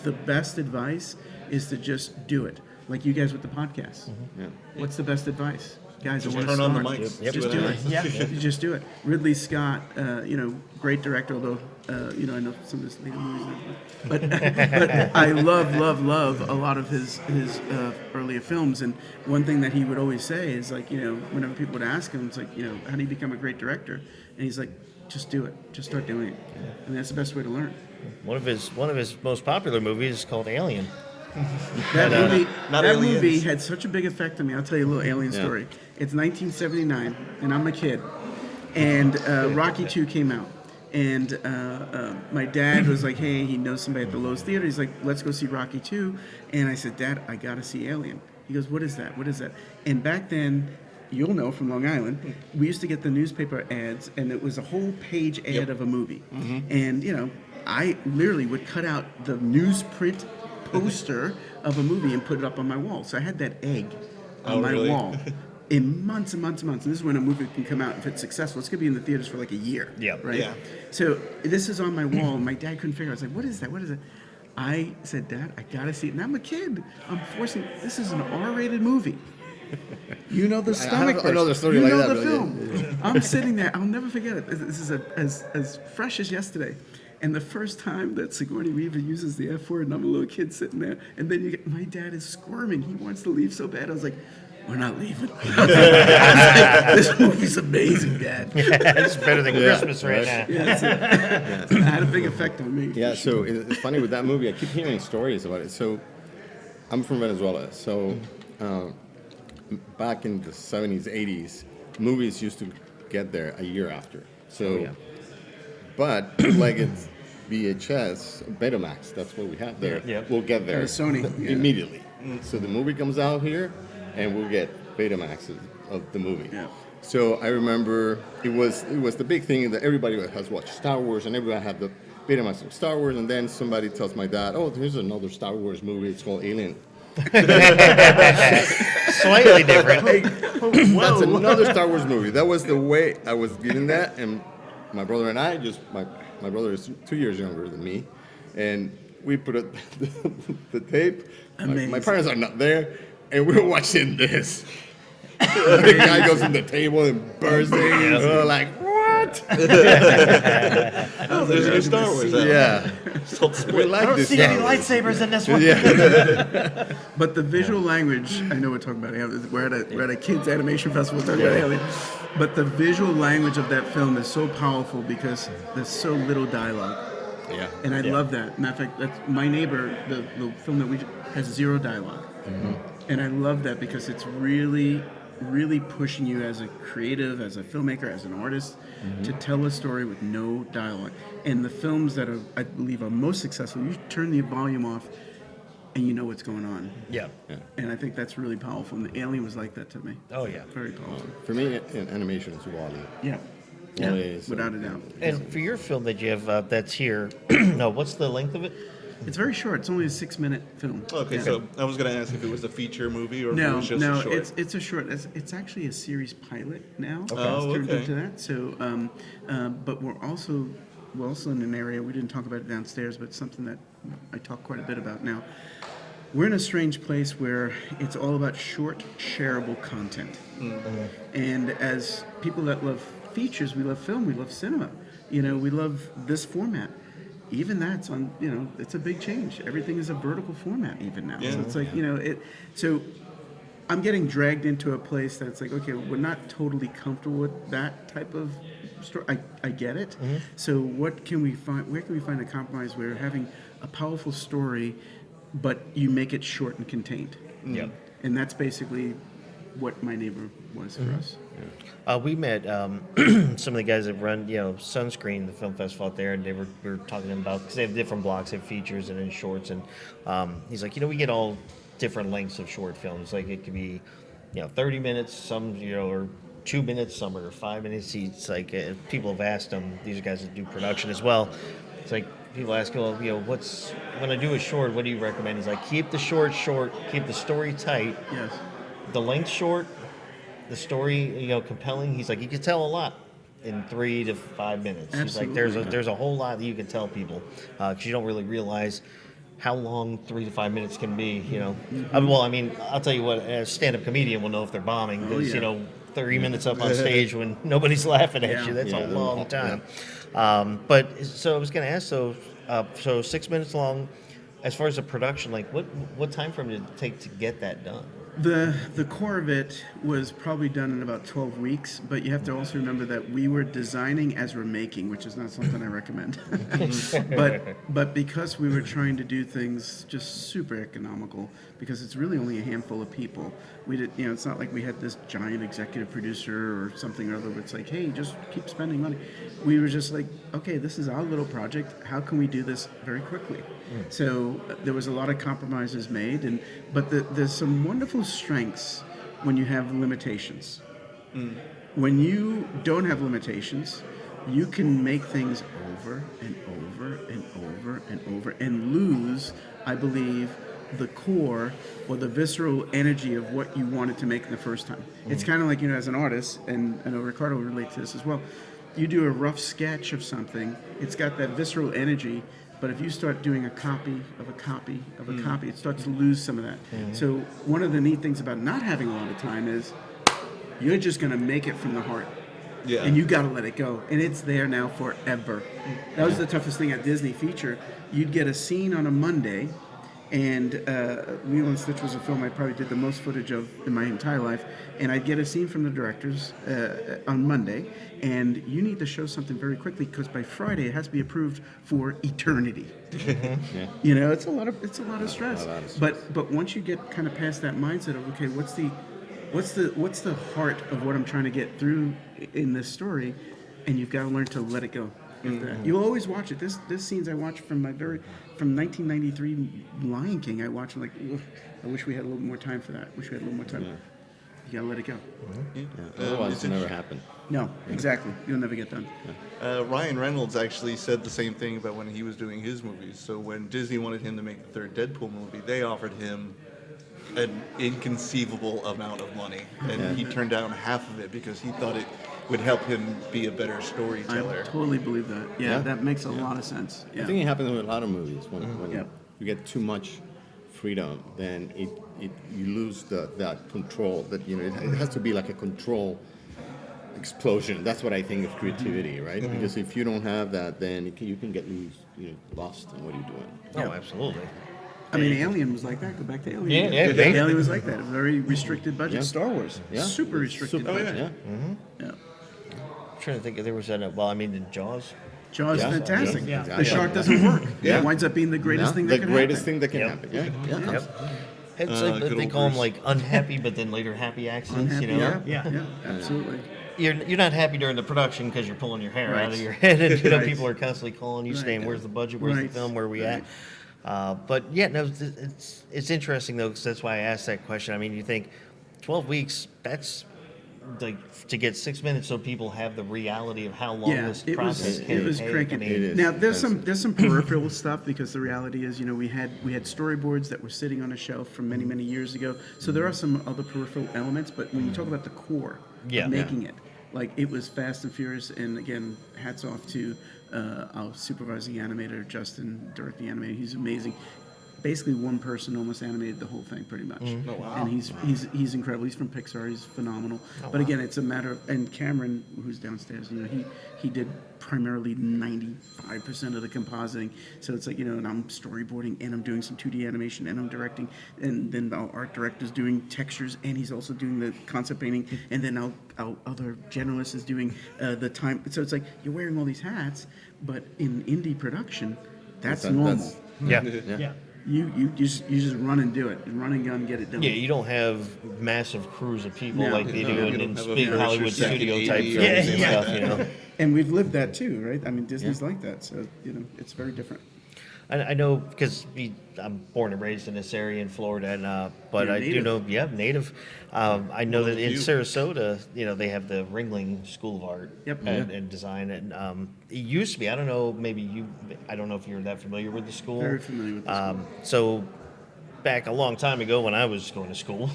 the best advice is to just do it. Like you guys with the podcast. Yeah. What's the best advice? Guys, Just I wanna turn on the start. mics. Yep. Just do it. Yeah. You just do it. Ridley Scott, great director, although, I know some of his later movies. But I love a lot of his earlier films. And one thing that he would always say is whenever people would ask him, it's how do you become a great director? And he's like, just do it. Just start doing it. And that's the best way to learn. One of his most popular movies is called Alien. That not movie aliens. had such a big effect on me. I'll tell you a little alien story. It's 1979, and I'm a kid, and Rocky II came out, and my dad was like, "Hey, he knows somebody at the Lowe's Theater." He's like, "Let's go see Rocky II," and I said, "Dad, I gotta see Alien." He goes, "What is that? What is that?" And back then, you'll know from Long Island, we used to get the newspaper ads, and it was a whole page ad of a movie, and I literally would cut out the newsprint poster of a movie and put it up on my wall. So I had that egg on my really? wall. in months and months and months. And this is when a movie can come out. If it's successful, it's going to be in the theaters for like a year. Yeah. Right? Yeah. So this is on my wall, and my dad couldn't figure it out. I was like, what is that? What is it? I said, Dad, I got to see it. And I'm a kid. This is an R-rated movie. You know the stomach I know the burst. story You like know that, the but film. I'm sitting there. I'll never forget it. This is as fresh as yesterday. And the first time that Sigourney Weaver uses the F word, and I'm a little kid sitting there, and then my dad is squirming. He wants to leave so bad. I was like, we're not leaving. This movie's amazing, Dad. It's better than Christmas right now. It had a big effect on me. Yeah, so it's funny with that movie. I keep hearing stories about it. So I'm from Venezuela. So back in the 70s, 80s, movies used to get there a year after. So, but like it's VHS, Betamax, that's what we have there. Yeah. We'll get there Sony, yeah. immediately. So the movie comes out here, and we'll get Betamaxes of the movie. Yeah. So I remember it was the big thing that everybody has watched Star Wars, and everybody had the Betamax of Star Wars, and then somebody tells my dad, oh, there's another Star Wars movie, it's called Alien. Slightly different. That's another Star Wars movie. That was the way I was getting that, and my brother and I my brother is 2 years younger than me, and we put the tape. My parents are not there, and we're watching this. The guy goes in the table and bursting, and we're like, what? Oh, there's a new Star Wars out. Yeah, So we like this. See any lightsabers in this one? Yeah. But the visual language, I know we're talking about Alien. We're at a kids animation festival talking about Alien. But the visual language of that film is so powerful because there's so little dialogue. Yeah. And I love that. Matter of fact, that's My Neighbor, the film that we has zero dialogue. And I love that because it's really, really pushing you as a creative, as a filmmaker, as an artist, to tell a story with no dialogue. And the films that I believe are most successful, you turn the volume off and you know what's going on. Yeah. And I think that's really powerful. And the Alien was like that to me. Oh, yeah. Very powerful. For me, in animation is Wall-E. Yeah. Wall-E is, Without a doubt. And for your film that you have that's here, no, what's the length of it? It's very short. It's only a 6-minute film. Okay, Yeah. so I was going to ask if it was a feature movie or if it No, was just no, a short. it's a short. It's actually a series pilot now. Oh, It's turned okay. into that. So, but we're also in an area we didn't talk about it downstairs, but something that I talk quite a bit about now. We're in a strange place where it's all about short, shareable content. And as people that love features, we love film, we love cinema. You know, we love this format. Even that's on, you know, it's a big change. Everything is a vertical format even now. So it's like, you know, so I'm getting dragged into a place that's like, okay, we're not totally comfortable with that type of story. I get it. So what can we find, where can we find a compromise where having a powerful story, but you make it short and contained? Yeah. And that's basically what My Neighbor was for us. We met some of the guys that run, Sunscreen, the film festival out there, and we were talking to them about, because they have different blocks, they have features and then shorts, and he's like, we get all different lengths of short films. Like it could be, 30 minutes, some, or 2 minutes, some are 5 minutes. It's like people have asked him, these are guys that do production as well. It's like people ask, well, when I do a short, what do you recommend? He's like, keep the short, keep the story tight. Yes. The length short, the story, compelling. He's like, you can tell a lot in 3 to 5 minutes. He's like, there's a whole lot that you can tell people because you don't really realize how long 3 to 5 minutes can be. I'll tell you what, a stand-up comedian will know if they're bombing because 30 minutes up on stage when nobody's laughing at you. That's a long time. But so I was going to ask, so 6 minutes long. As far as the production, like what time frame did it take to get that done? The core of it was probably done in about 12 weeks, but you have to also remember that we were designing as we're making, which is not something I recommend. but because we were trying to do things just super economical, because it's really only a handful of people. We did, it's not like we had this giant executive producer or something or other. It's like, hey, just keep spending money. We were just like, okay, this is our little project. How can we do this very quickly? So there was a lot of compromises made, but there's some wonderful strengths when you have limitations. When you don't have limitations, you can make things over and over and over and over and lose, I believe, the core or the visceral energy of what you wanted to make the first time. It's kind of like, as an artist, and I know Ricardo will relate to this as well. You do a rough sketch of something, it's got that visceral energy, but if you start doing a copy of a copy of a copy, it starts to lose some of that. So one of the neat things about not having a lot of time is you're just going to make it from the heart. Yeah. And you got to let it go. And it's there now forever. That was the toughest thing at Disney feature. You'd get a scene on a Monday, and Lilo and Stitch was a film I probably did the most footage of in my entire life. And I'd get a scene from the directors on Monday, and you need to show something very quickly because by Friday it has to be approved for eternity. It's a lot of stress. But once you get kind of past that mindset of, okay, what's the heart of what I'm trying to get through in this story, and you've got to learn to let it go. You'll always watch it. This scenes I watched from 1993 Lion King. I watch like, I wish we had a little more time for that. You gotta let it go. Otherwise, it'll never happen. No, exactly. You'll never get done. Ryan Reynolds actually said the same thing about when he was doing his movies. So when Disney wanted him to make the third Deadpool movie, they offered him an inconceivable amount of money, and he turned down half of it because he thought it would help him be a better storyteller. I totally believe that. Yeah, that makes a lot of sense. I think it happens with a lot of movies. When Yep. you get too much freedom, then you lose that control. That it has to be like a control explosion. That's what I think of creativity, right? Because if you don't have that, then you can get lost in what you're doing. Oh, absolutely. I mean, Alien was like that. Go back to Alien. Yeah, yeah. Alien was like that. A very restricted budget. Yeah. Star Wars. Yeah. Super restricted budget. Yeah. Yeah. I'm trying to think if there was in Jaws. Jaws is Yeah. fantastic. Yeah. The shark doesn't work. Yeah. It winds up being the greatest thing that the can greatest happen. thing that can Yep. happen. Yeah. Yep. It's like, good they old call them Bruce. like unhappy, but then later happy accidents. Unhappy, Yeah. Yeah, absolutely. You're not happy during the production because you're pulling your hair Right. out of your head, and Right. people are constantly calling you, Right. saying, "Where's the budget? Where's Right. the film? Where are we Right. at?" But yeah, no, it's interesting though, because that's why I asked that question. I mean, you think 12 weeks? That's like to get 6 minutes, so people have the reality of how long Yeah, this it process was can it was take. cranking. I mean, It is. Now there's some peripheral stuff because the reality is we had storyboards that were sitting on a shelf from many years ago. So there are some other peripheral elements, but when you talk about the core Yeah. of making it, like it was fast and furious. And again, hats off to our supervising animator Justin, directing animator. He's amazing. Basically, one person almost animated the whole thing, pretty much. Oh, wow. And he's incredible. He's from Pixar. He's phenomenal. But again, it's a matter of, and Cameron, who's downstairs, he did primarily 95% of the compositing. So it's like, and I'm storyboarding, and I'm doing some 2D animation, and I'm directing, and then our art director's doing textures, and he's also doing the concept painting, and then our other generalist is doing the time. So it's like you're wearing all these hats, but in indie production, that's normal. yeah. Yeah. You just run and do it. Run and gun, get it done. Yeah, you don't have massive crews of people No. like they No, do you in don't have a big first or Hollywood second studio AD type or films anything and like stuff. And we've lived that too, right? I mean, Disney's like that, so it's very different. I know because I'm born and raised in this area in Florida, and but You're I do native. know, native. I know that in you. Sarasota, they have the Ringling School of Art Yep. and Design, and it used to be. I don't know, I don't know if you're that familiar with the school. Very familiar with the school. So back a long time ago when I was going to school,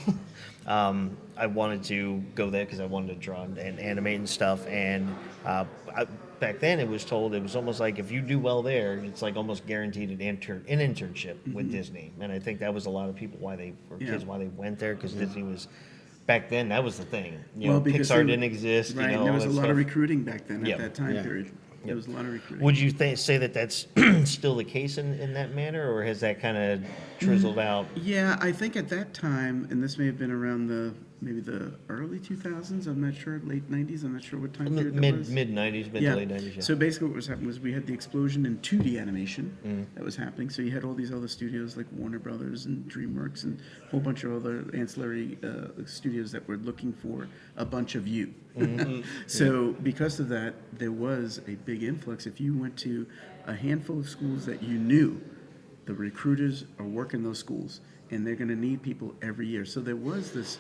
I wanted to go there because I wanted to draw and animate and stuff. And back then it was told it was almost like if you do well there, it's like almost guaranteed an internship with Disney. And I think that was a lot of people kids why they went there because Disney was. Back then, that was the thing. Because Pixar didn't exist. Right, all there was that a lot stuff. of recruiting back then Yep. at that time Yeah. period. There was a lot of recruiting. Would you say that that's still the case in that manner, or has that kind of trizzled out? Yeah, I think at that time, and this may have been around maybe the early 2000s. I'm not sure, late 90s. I'm not sure what time period that was. Mid 90s, mid to late 90s. Yeah. So basically, what was happening was we had the explosion in 2D animation that was happening. So you had all these other studios like Warner Brothers and DreamWorks and a whole bunch of other ancillary studios that were looking for a bunch of you. So because of that, there was a big influx. If you went to a handful of schools that you knew, the recruiters are working those schools, and they're going to need people every year. So there was this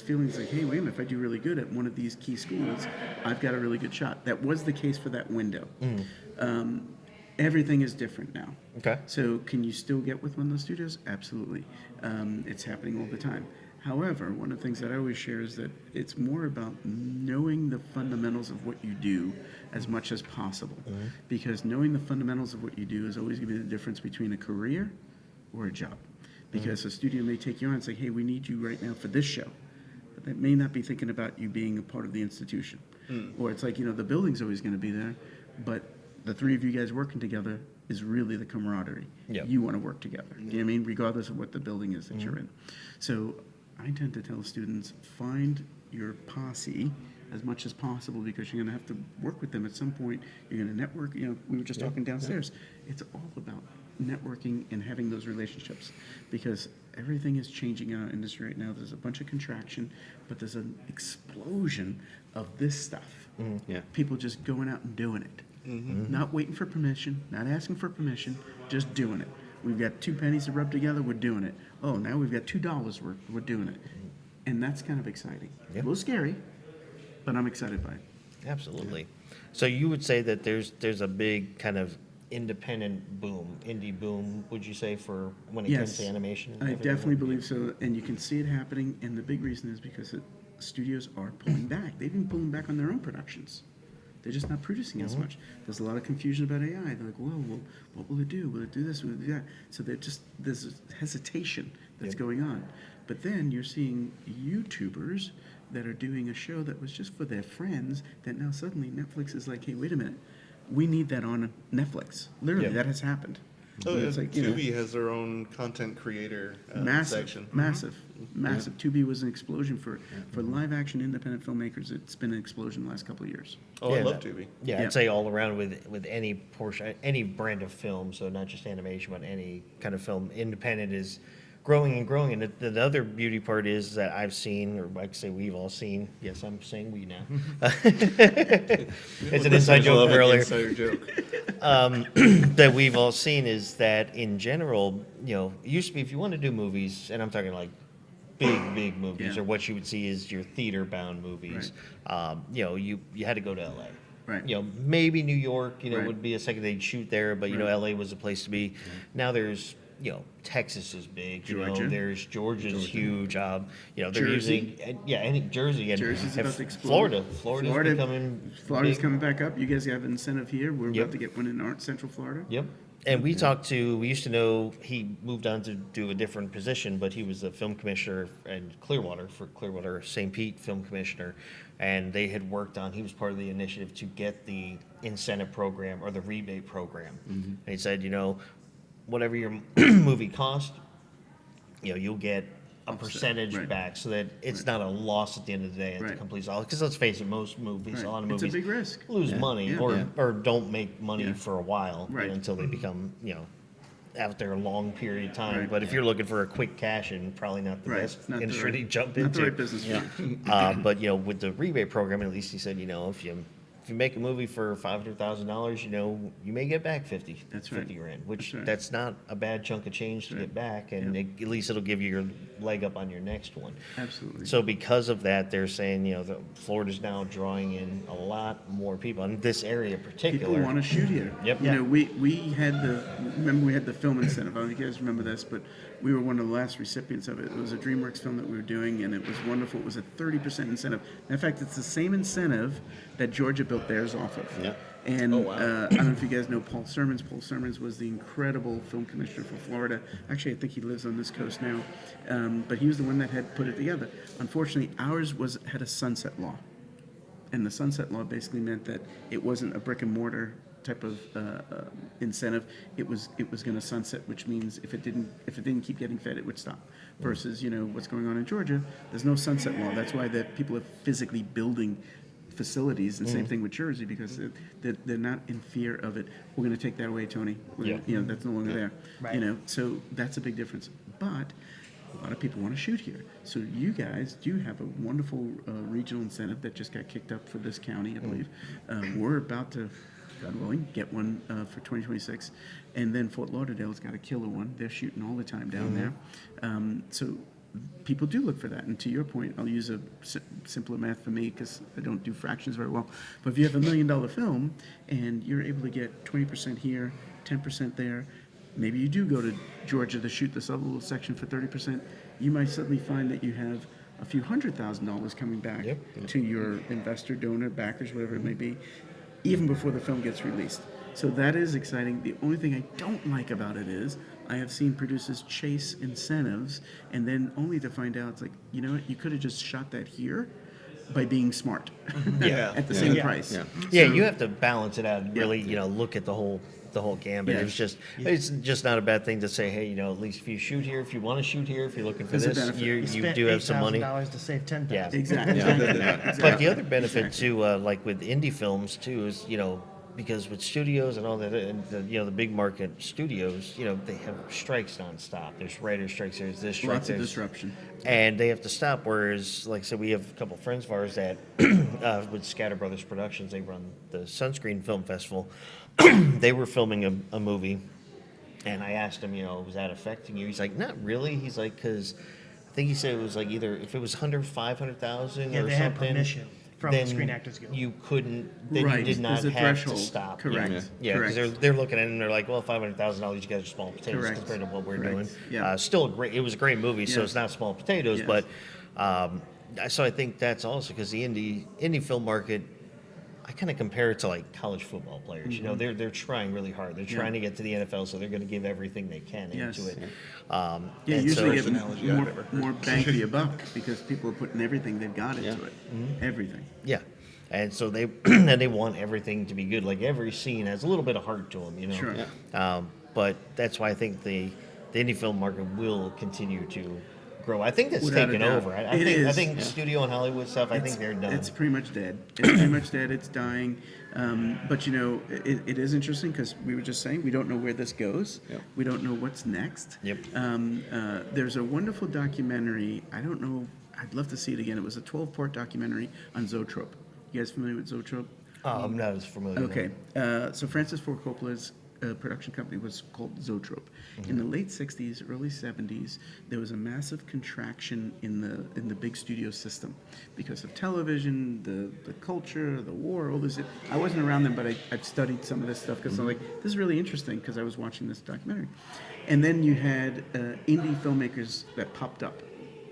feeling like, hey, wait a minute, if I do really good at one of these key schools, I've got a really good shot. That was the case for that window. Everything is different now. Okay. So can you still get with one of those studios? Absolutely. It's happening all the time. However, one of the things that I always share is that it's more about knowing the fundamentals of what you do as much as possible. Because knowing the fundamentals of what you do is always going to be the difference between a career or a job. Because a studio may take you on and say, hey, we need you right now for this show. But that may not be thinking about you being a part of the institution. Or it's like, the building's always going to be there, but the three of you guys working together is really the camaraderie. Yep. You want to work together. You know what I mean? Regardless of what the building is that you're in. So I tend to tell students, find your posse as much as possible because you're going to have to work with them at some point. You're going to network. We were just talking downstairs. It's all about networking and having those relationships because everything is changing in our industry right now. There's a bunch of contraction, but there's an explosion of this stuff. Yeah. People just going out and doing it. Not waiting for permission, not asking for permission, just doing it. We've got 2 pennies to rub together, we're doing it. Oh, now we've got $2 worth, we're doing it. And that's kind of exciting. Yeah. A little scary, but I'm excited by it. Absolutely. So you would say that there's a big kind of independent boom, indie boom, would you say, for when it comes to animation? and I everything? definitely believe so, and you can see it happening, and the big reason is because studios are pulling back. They've been pulling back on their own productions. They're just not producing as much. There's a lot of confusion about AI. They're like, whoa, well, what will it do? Will it do this? Will it do that? So there's a hesitation that's going on. But then you're seeing YouTubers that are doing a show that was just for their friends that now suddenly Netflix is like, hey, wait a minute. We need that on Netflix. Literally, that has happened. Oh, It's yeah. like, Tubi has their own content creator section. Massive. Tubi was an explosion for live action independent filmmakers. It's been an explosion the last couple of years. Oh, I Yeah, love Tubi. Yeah, Yeah. I'd say all around with any portion, any brand of film, so not just animation, but any kind of film, independent is growing and growing. And the other beauty part is that I've seen, or I could say we've all seen, yes, I'm saying we now. It's an inside joke from earlier. Insider joke. That we've all seen is that in general, it used to be if you want to do movies, and I'm talking like big movies, Yeah. or what you would see is your theater-bound movies. You had to go to LA. Right. Maybe New York, Right. would be a second they'd shoot there, but Right. LA was a place to be. Now there's Texas is big. Georgia. There's Georgia's huge. They're Jersey. using any Jersey and Jersey's and about to explode. Florida's becoming Florida's big. coming back up. You guys have an incentive here. We're Yep. about to get one in Central Florida. Yep. And we used to know, he moved on to do a different position, but he was the film commissioner in Clearwater, St. Pete film commissioner. And they had worked on, he was part of the initiative to get the incentive program or the rebate program. And he said, whatever your movie cost, you'll get a percentage right. back so that it's not a loss at the end of the day at the Right. complete solid. Because let's face it, most movies, Right. a lot of It's movies a big risk. lose money Yeah. or don't make money Yeah. for a while Right. until they become, out there a long period of time. Right. But if you're looking for a quick cash in, probably not the Right. best Not the industry right- to jump Not into. the right business for you. But with the rebate program, at least he said, if you make a movie for $500,000, you may get back 50 That's right. grand, which That's right. that's not a bad chunk of change to That's get back, and Yeah. at least it'll give you your leg up on your next one. Absolutely. So because of that, they're saying, that Florida's now drawing in a lot more people in this area in particular. People want to shoot here. Yep. We had the film incentive. I don't know if you guys remember this, but we were one of the last recipients of it. It was a DreamWorks film that we were doing, and it was wonderful. It was a 30% incentive. In fact, it's the same incentive that Georgia built theirs off of. Yeah. And I don't know if you guys know Paul Sermons. Paul Sermons was the incredible film commissioner for Florida. Actually, I think he lives on this coast now. But he was the one that had put it together. Unfortunately, ours had a sunset law. And the sunset law basically meant that it wasn't a brick and mortar type of incentive. It was going to sunset, which means if it didn't keep getting fed, it would stop. Versus what's going on in Georgia, there's no sunset law. That's why the people are physically building facilities, and same thing with Jersey, because they're not in fear of it. We're going to take that away, Tony. That's no longer there. Right. So that's a big difference. But a lot of people want to shoot here. So you guys do have a wonderful regional incentive that just got kicked up for this county, I believe. We're about to, God willing, get one for 2026. And then Fort Lauderdale's got a killer one. They're shooting all the time down there. So people do look for that. And to your point, I'll use a simpler math for me because I don't do fractions very well. But if you have $1 million film and you're able to get 20% here, 10% there, maybe you do go to Georgia to shoot this other little section for 30%, you might suddenly find that you have a few $100,000 coming back to your investor, donor, backers, whatever it may be, even before the film gets released. So that is exciting. The only thing I don't like about it is I have seen producers chase incentives and then only to find out it's like, you know what, you could have just shot that here by being smart at the same price. Yeah, you have to balance it out and really, look at the whole gambit. Yeah. It's just not a bad thing to say, hey, at least if you shoot here, if you want to shoot here, if you're looking for There's a this, benefit. you spent do have some money. $8,000 to save $10,000. Yeah. Exactly. But the other benefit too, like with indie films too, is because with studios and all that, and the big market studios, they have strikes nonstop. There's writer strikes. There's this strike. Lots of disruption. And they have to stop. Whereas, like I said, we have a couple friends of ours that with Scatter Brothers Productions, they run the Sunscreen Film Festival. They were filming a movie, and I asked him, was that affecting you? He's like, not really. He's like, because I think he said it was like either if it was 500,000 Yeah, or they had something. permission from then the Screen Actors Guild. you couldn't. Then Right, you did not there's a have threshold. to stop. Correct. Yeah, because Correct. they're looking at it and they're like, well, $500,000, you guys are small potatoes Correct. compared to what we're Correct. doing. Yeah. Still it was a great movie, so Yes. it's not small potatoes, Yes. but so I think that's also because the indie film market. I kind of compare it to like college football players. They're trying really hard. They're trying to get to the NFL, so they're going to give everything they can Yes. into it. Yeah, And usually Worst get analogy I've ever heard. more bang for your buck because people are putting everything they've got into it. Mm-hmm. Everything. Yeah, and so they and they want everything to be good. Like every scene has a little bit of heart to them, Sure. But that's why I think the indie film market will continue to grow. I think that's Without a taken doubt. over. I It think I is. think studio and Hollywood stuff. I think they're done. It's pretty much dead. It's pretty much dead. It's dying. But it is interesting because we were just saying we don't know where this goes. Yep. We don't know what's next. Yep. There's a wonderful documentary. I don't know. I'd love to see it again. It was a 12-part documentary on Zoetrope. You guys familiar with Zoetrope? I'm not as familiar. no. Okay, so Francis Ford Coppola's production company was called Zoetrope. In the late '60s, early '70s, there was a massive contraction in the big studio system because of television, the culture, the war, all this. I wasn't around them, but I've studied some of this stuff because I'm like, this is really interesting because I was watching this documentary. And then you had indie filmmakers that popped up: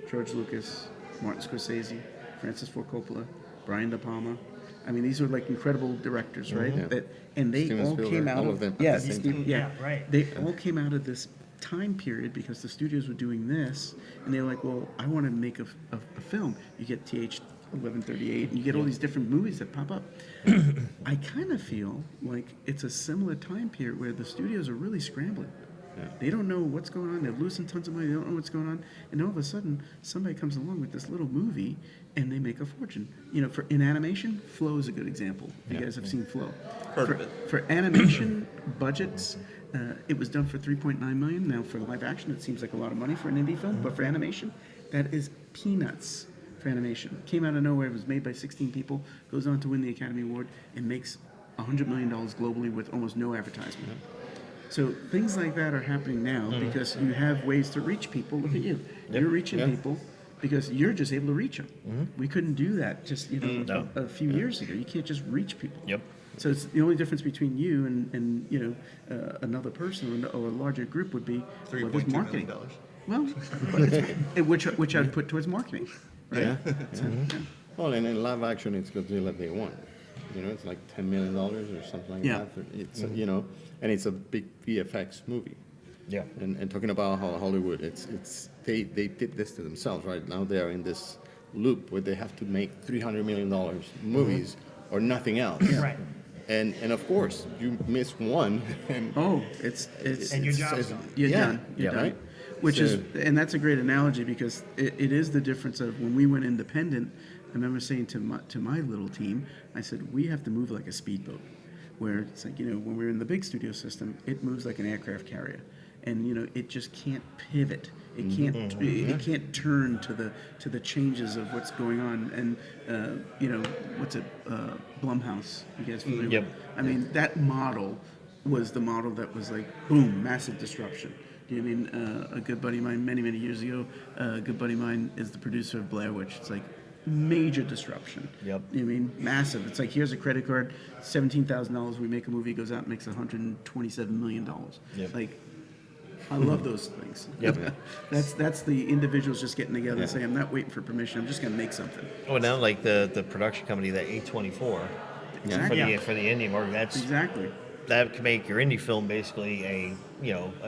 George Lucas, Martin Scorsese, Francis Ford Coppola, Brian De Palma. I mean, these were like incredible directors, right? And they Steven all Spielberg, came out all of of them at yes, the same Steve- time. yeah, Yeah, right. They all came out of this time period because the studios were doing this, and they were like, "Well, I want to make a film." You get TH 1138, and you get all these different movies that pop up. I kind of feel like it's a similar time period where the studios are really scrambling. They don't know what's going on. They're losing tons of money. They don't know what's going on. And all of a sudden, somebody comes along with this little movie, and they make a fortune. In animation, Flow is a good example. You guys have seen Flow. Heard for, of it. For animation budgets, it was done for $3.9 million. Now, for live action, it seems like a lot of money for an indie film, but for animation, that is peanuts for animation. Came out of nowhere. It was made by 16 people. Goes on to win the Academy Award and makes $100 million globally with almost no advertisement. So things like that are happening now because you have ways to reach people. Look at you. You're reaching people because you're just able to reach them. We couldn't do that just No. a few years ago. You can't just reach people. Yep. So it's the only difference between you and another person or a larger group would be there's $3.2 marketing. million. Well, but which I'd put towards marketing. Right? Yeah. So, yeah. Well, and in live action, it's Godzilla Day One. It's like $10 million or something like Yeah. that. It's and it's a big VFX movie. Yeah. And talking about how Hollywood, they did this to themselves, right? Now they are in this loop where they have to make $300 million movies or nothing else. Right. And of course, you miss one, and Oh, it's And your job's done. You're Yeah. done. You're Yeah. done. Right. Which So- is, and that's a great analogy because it is the difference of when we went independent. I remember saying to my little team, I said, we have to move like a speedboat, where it's like, when we're in the big studio system, it moves like an aircraft carrier, and it just can't pivot. It can't it can't turn to the changes of what's going on. And what's it, Blumhouse? You guys familiar? Yep. With? I mean, that model was the model that was like, boom, massive disruption. You know what I mean? A good buddy of mine, many years ago, a good buddy of mine is the producer of Blair Witch. It's like major disruption. Yep. You know what I mean? Massive. It's like, here's a credit card, $17,000. We make a movie, goes out and makes $127 million. Yep. Like, I love those things. Yep. That's the individuals just getting together and saying, I'm not waiting for permission. I'm just going to make something. Oh, now like the production company, that A24, Exactly. for the indie market, Exactly. that can make your indie film basically a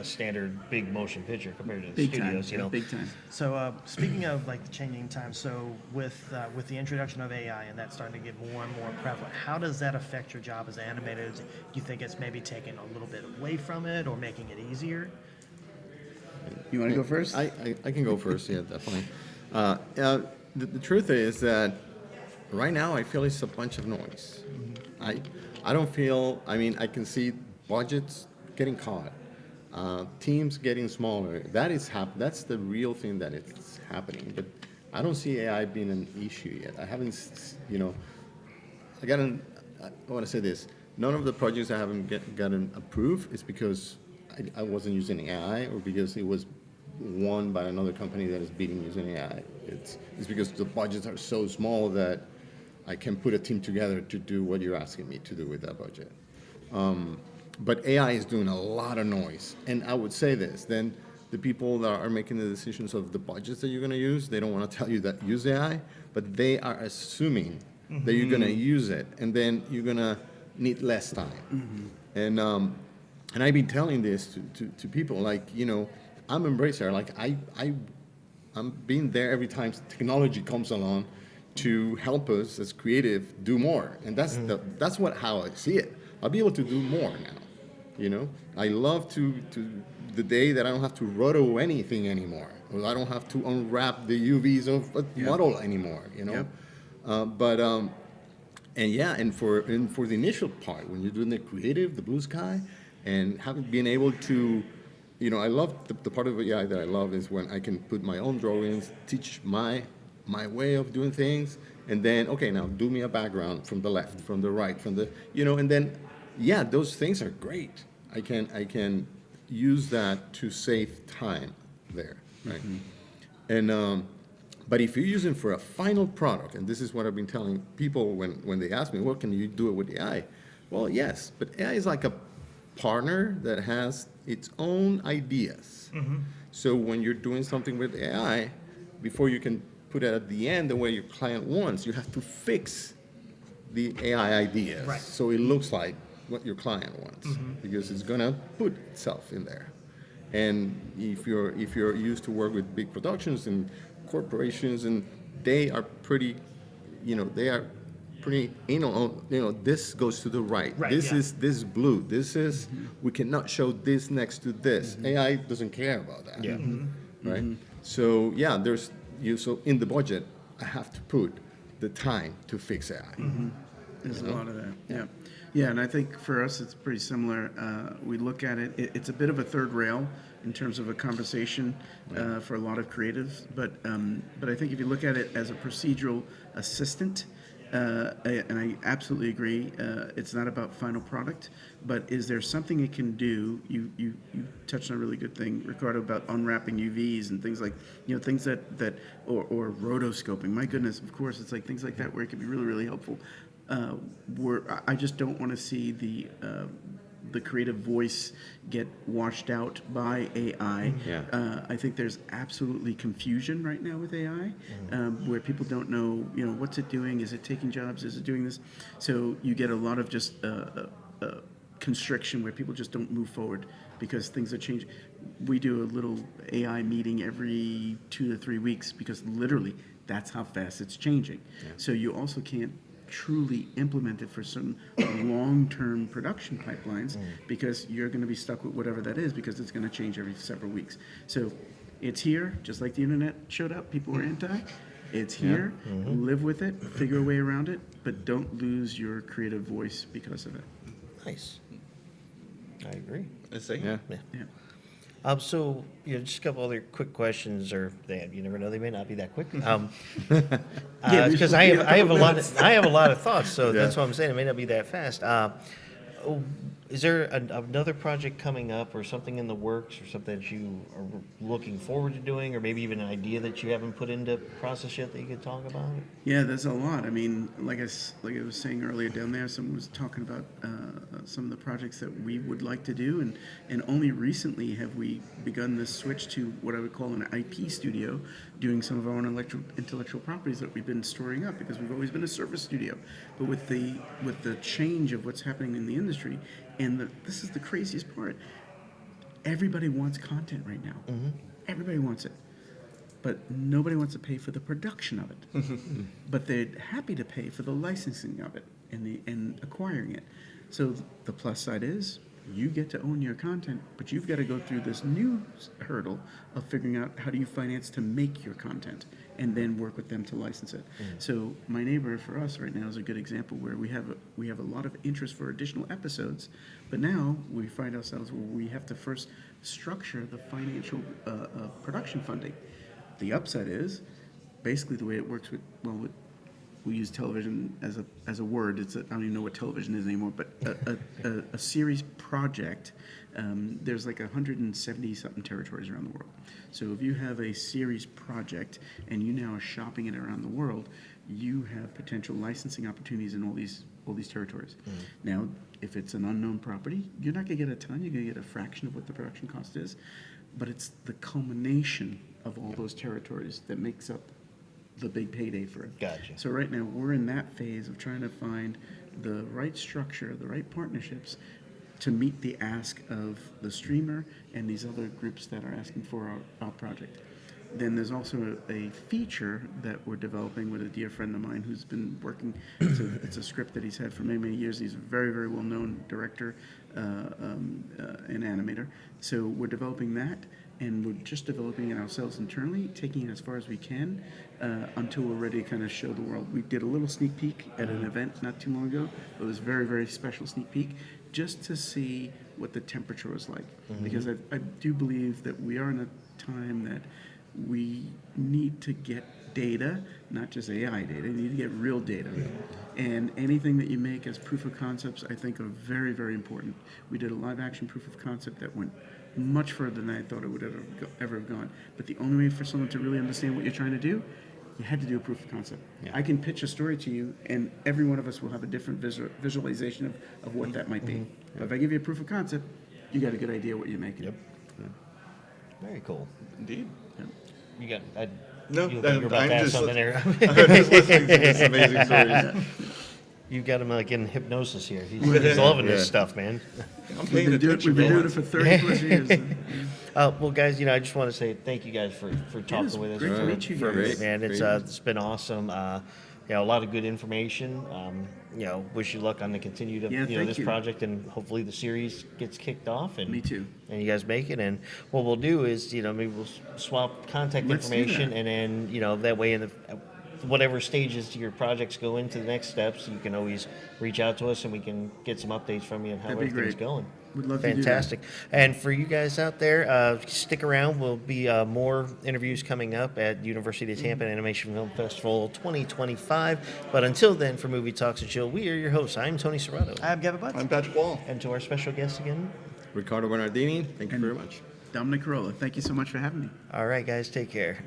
standard big motion picture compared to the Big time. studios. Big time. So speaking of like the changing times, so with the introduction of AI and that starting to get more and more prevalent, how does that affect your job as animators? Do you think it's maybe taking a little bit away from it or making it easier? You want to go first? I can go first, yeah, definitely. The truth is that right now I feel it's a bunch of noise. I don't feel, I mean, I can see budgets getting caught, teams getting smaller. That's the real thing that it's happening. But I don't see AI being an issue yet. I haven't, I want to say this. None of the projects I haven't gotten approved is because I wasn't using AI or because it was won by another company that is beating using AI. It's because the budgets are so small that I can put a team together to do what you're asking me to do with that budget. But AI is doing a lot of noise. And I would say this, then the people that are making the decisions of the budgets that you're going to use, they don't want to tell you that use AI, but they are assuming that you're going to use it, and then you're going to need less time. And I've been telling this to people, like, I'm embracer. Like, I'm being there every time technology comes along to help us as creative do more. And that's how I see it. I'll be able to do more now. I love to the day that I don't have to roto anything anymore, or I don't have to unwrap the UVs of a model anymore. And for the initial part, when you're doing the creative, the blue sky, and being able to, I love the part of AI that I love is when I can put my own drawings, teach my way of doing things, and then, okay, now do me a background from the left, from the right, and then, those things are great. I can use that to save time there, right? And but if you're using for a final product, and this is what I've been telling people when they ask me, well, can you do it with AI? Well, yes, but AI is like a partner that has its own ideas. So when you're doing something with AI, before you can put it at the end the way your client wants, you have to fix the AI ideas. Right. So it looks like what your client wants, because it's gonna put itself in there. And if you're used to work with big productions and corporations, and they are pretty, this goes to the right. Right, This yeah. is blue. This is, we cannot show this next to this. AI doesn't care about that. Yeah. Right? So so in the budget, I have to put the time to fix AI. There's a lot of that. Yeah. Yeah, and I think for us it's pretty similar. We look at it, it's a bit of a third rail in terms of a conversation for a lot of creatives, but I think if you look at it as a procedural assistant, and I absolutely agree, it's not about final product, but is there something it can do? You touched on a really good thing, Ricardo, about unwrapping UVs and things like, things that or rotoscoping. My goodness, of course, it's like things like that where it can be really, really helpful. I just don't want to see the creative voice get washed out by AI. Yeah. I think there's absolutely confusion right now with AI, where people don't know, what's it doing? Is it taking jobs? Is it doing this? So you get a lot of just constriction where people just don't move forward because things are changing. We do a little AI meeting every 2 to 3 weeks because literally that's how fast it's changing. Yeah. So you also can't truly implement it for some long-term production pipelines because you're going to be stuck with whatever that is because it's going to change every several weeks. So it's here, just like the internet showed up, people were anti. It's here, live with it, figure a way around it, but don't lose your creative voice because of it. Nice. I agree. I see. Yeah. Yeah. Yeah. So, just a couple other quick questions, or you never know, they may not be that quick. Because I have a lot of thoughts, so that's what I'm saying. It may not be that fast. is there another project coming up or something in the works or something that you are looking forward to doing, or maybe even an idea that you haven't put into process yet that you could talk about? Yeah, there's a lot. I mean, like I was saying earlier down there, someone was talking about some of the projects that we would like to do, and only recently have we begun this switch to what I would call an IP studio, doing some of our own intellectual properties that we've been storing up, because we've always been a service studio. But with the change of what's happening in the industry, and this is the craziest part, everybody wants content right now. Mm-hmm. Everybody wants it. But nobody wants to pay for the production of it. But they're happy to pay for the licensing of it and acquiring it. So the plus side is you get to own your content, but you've got to go through this new hurdle of figuring out how do you finance to make your content and then work with them to license it. So My Neighbor for us right now is a good example where we have a lot of interest for additional episodes, but now we find ourselves where we have to first structure the financial production funding. The upside is basically the way it works we use television as a word. I don't even know what television is anymore, but a series project, there's like 170 something territories around the world. So if you have a series project and you now are shopping it around the world, you have potential licensing opportunities in all these territories. Now, if it's an unknown property, you're not going to get a ton. You're going to get a fraction of what the production cost is, but it's the culmination of all those territories that makes up the big payday for it. Gotcha. So right now we're in that phase of trying to find the right structure, the right partnerships to meet the ask of the streamer and these other groups that are asking for our project. Then there's also a feature that we're developing with a dear friend of mine who's been working. It's a script that he's had for many, many years. He's a very, very well-known director and animator. So we're developing that, and we're just developing it ourselves internally, taking it as far as we can until we're ready to kind of show the world. We did a little sneak peek at an event not too long ago. It was a very, very special sneak peek just to see what the temperature was like. Because I do believe that we are in a time that we need to get data, not just AI data. You need to get real data. And anything that you make as proof of concepts, I think, are very, very important. We did a live action proof of concept that went much further than I thought it would ever have gone. But the only way for someone to really understand what you're trying to do, you had to do a proof of concept. Yeah. I can pitch a story to you, and every one of us will have a different visualization of what that might be. But if I give you a proof of concept, you got a good idea what you're making. Yep. Very cool. Indeed. Yeah. You got No, you were about I'm to ask just, something there. I'm just listening to these amazing stories. You've got him like in hypnosis here. He's loving this stuff, man. I'm We've paying been doing attention. it for 30 plus years. Well, guys, I just want to say thank you guys for talking with us. great to meet you guys. Man, it's been awesome. A lot of good information. Wish you luck on the continued Yeah, thank this you. project, and hopefully the series gets kicked off. And Me too. And you guys make it. And what we'll do is, maybe we'll swap contact Let's do information, that. and then that way in the whatever stages your projects go into the next steps, you can always reach out to us, and we can get some updates from you on how That'd be everything's great. going. Would love to do that. Fantastic. And for you guys out there, stick around. Will be more interviews coming up at University of Tampa Animation Film Festival 2025. But until then, for Movie Talks and Chill, we are your hosts. I'm Tony Serrato. I'm Gavin Butts. I'm Patrick Wall. And to our special guest again. Ricardo Bernardini, thank you very much. Dominic Carolla, thank you so much for having me. All right, guys, take care.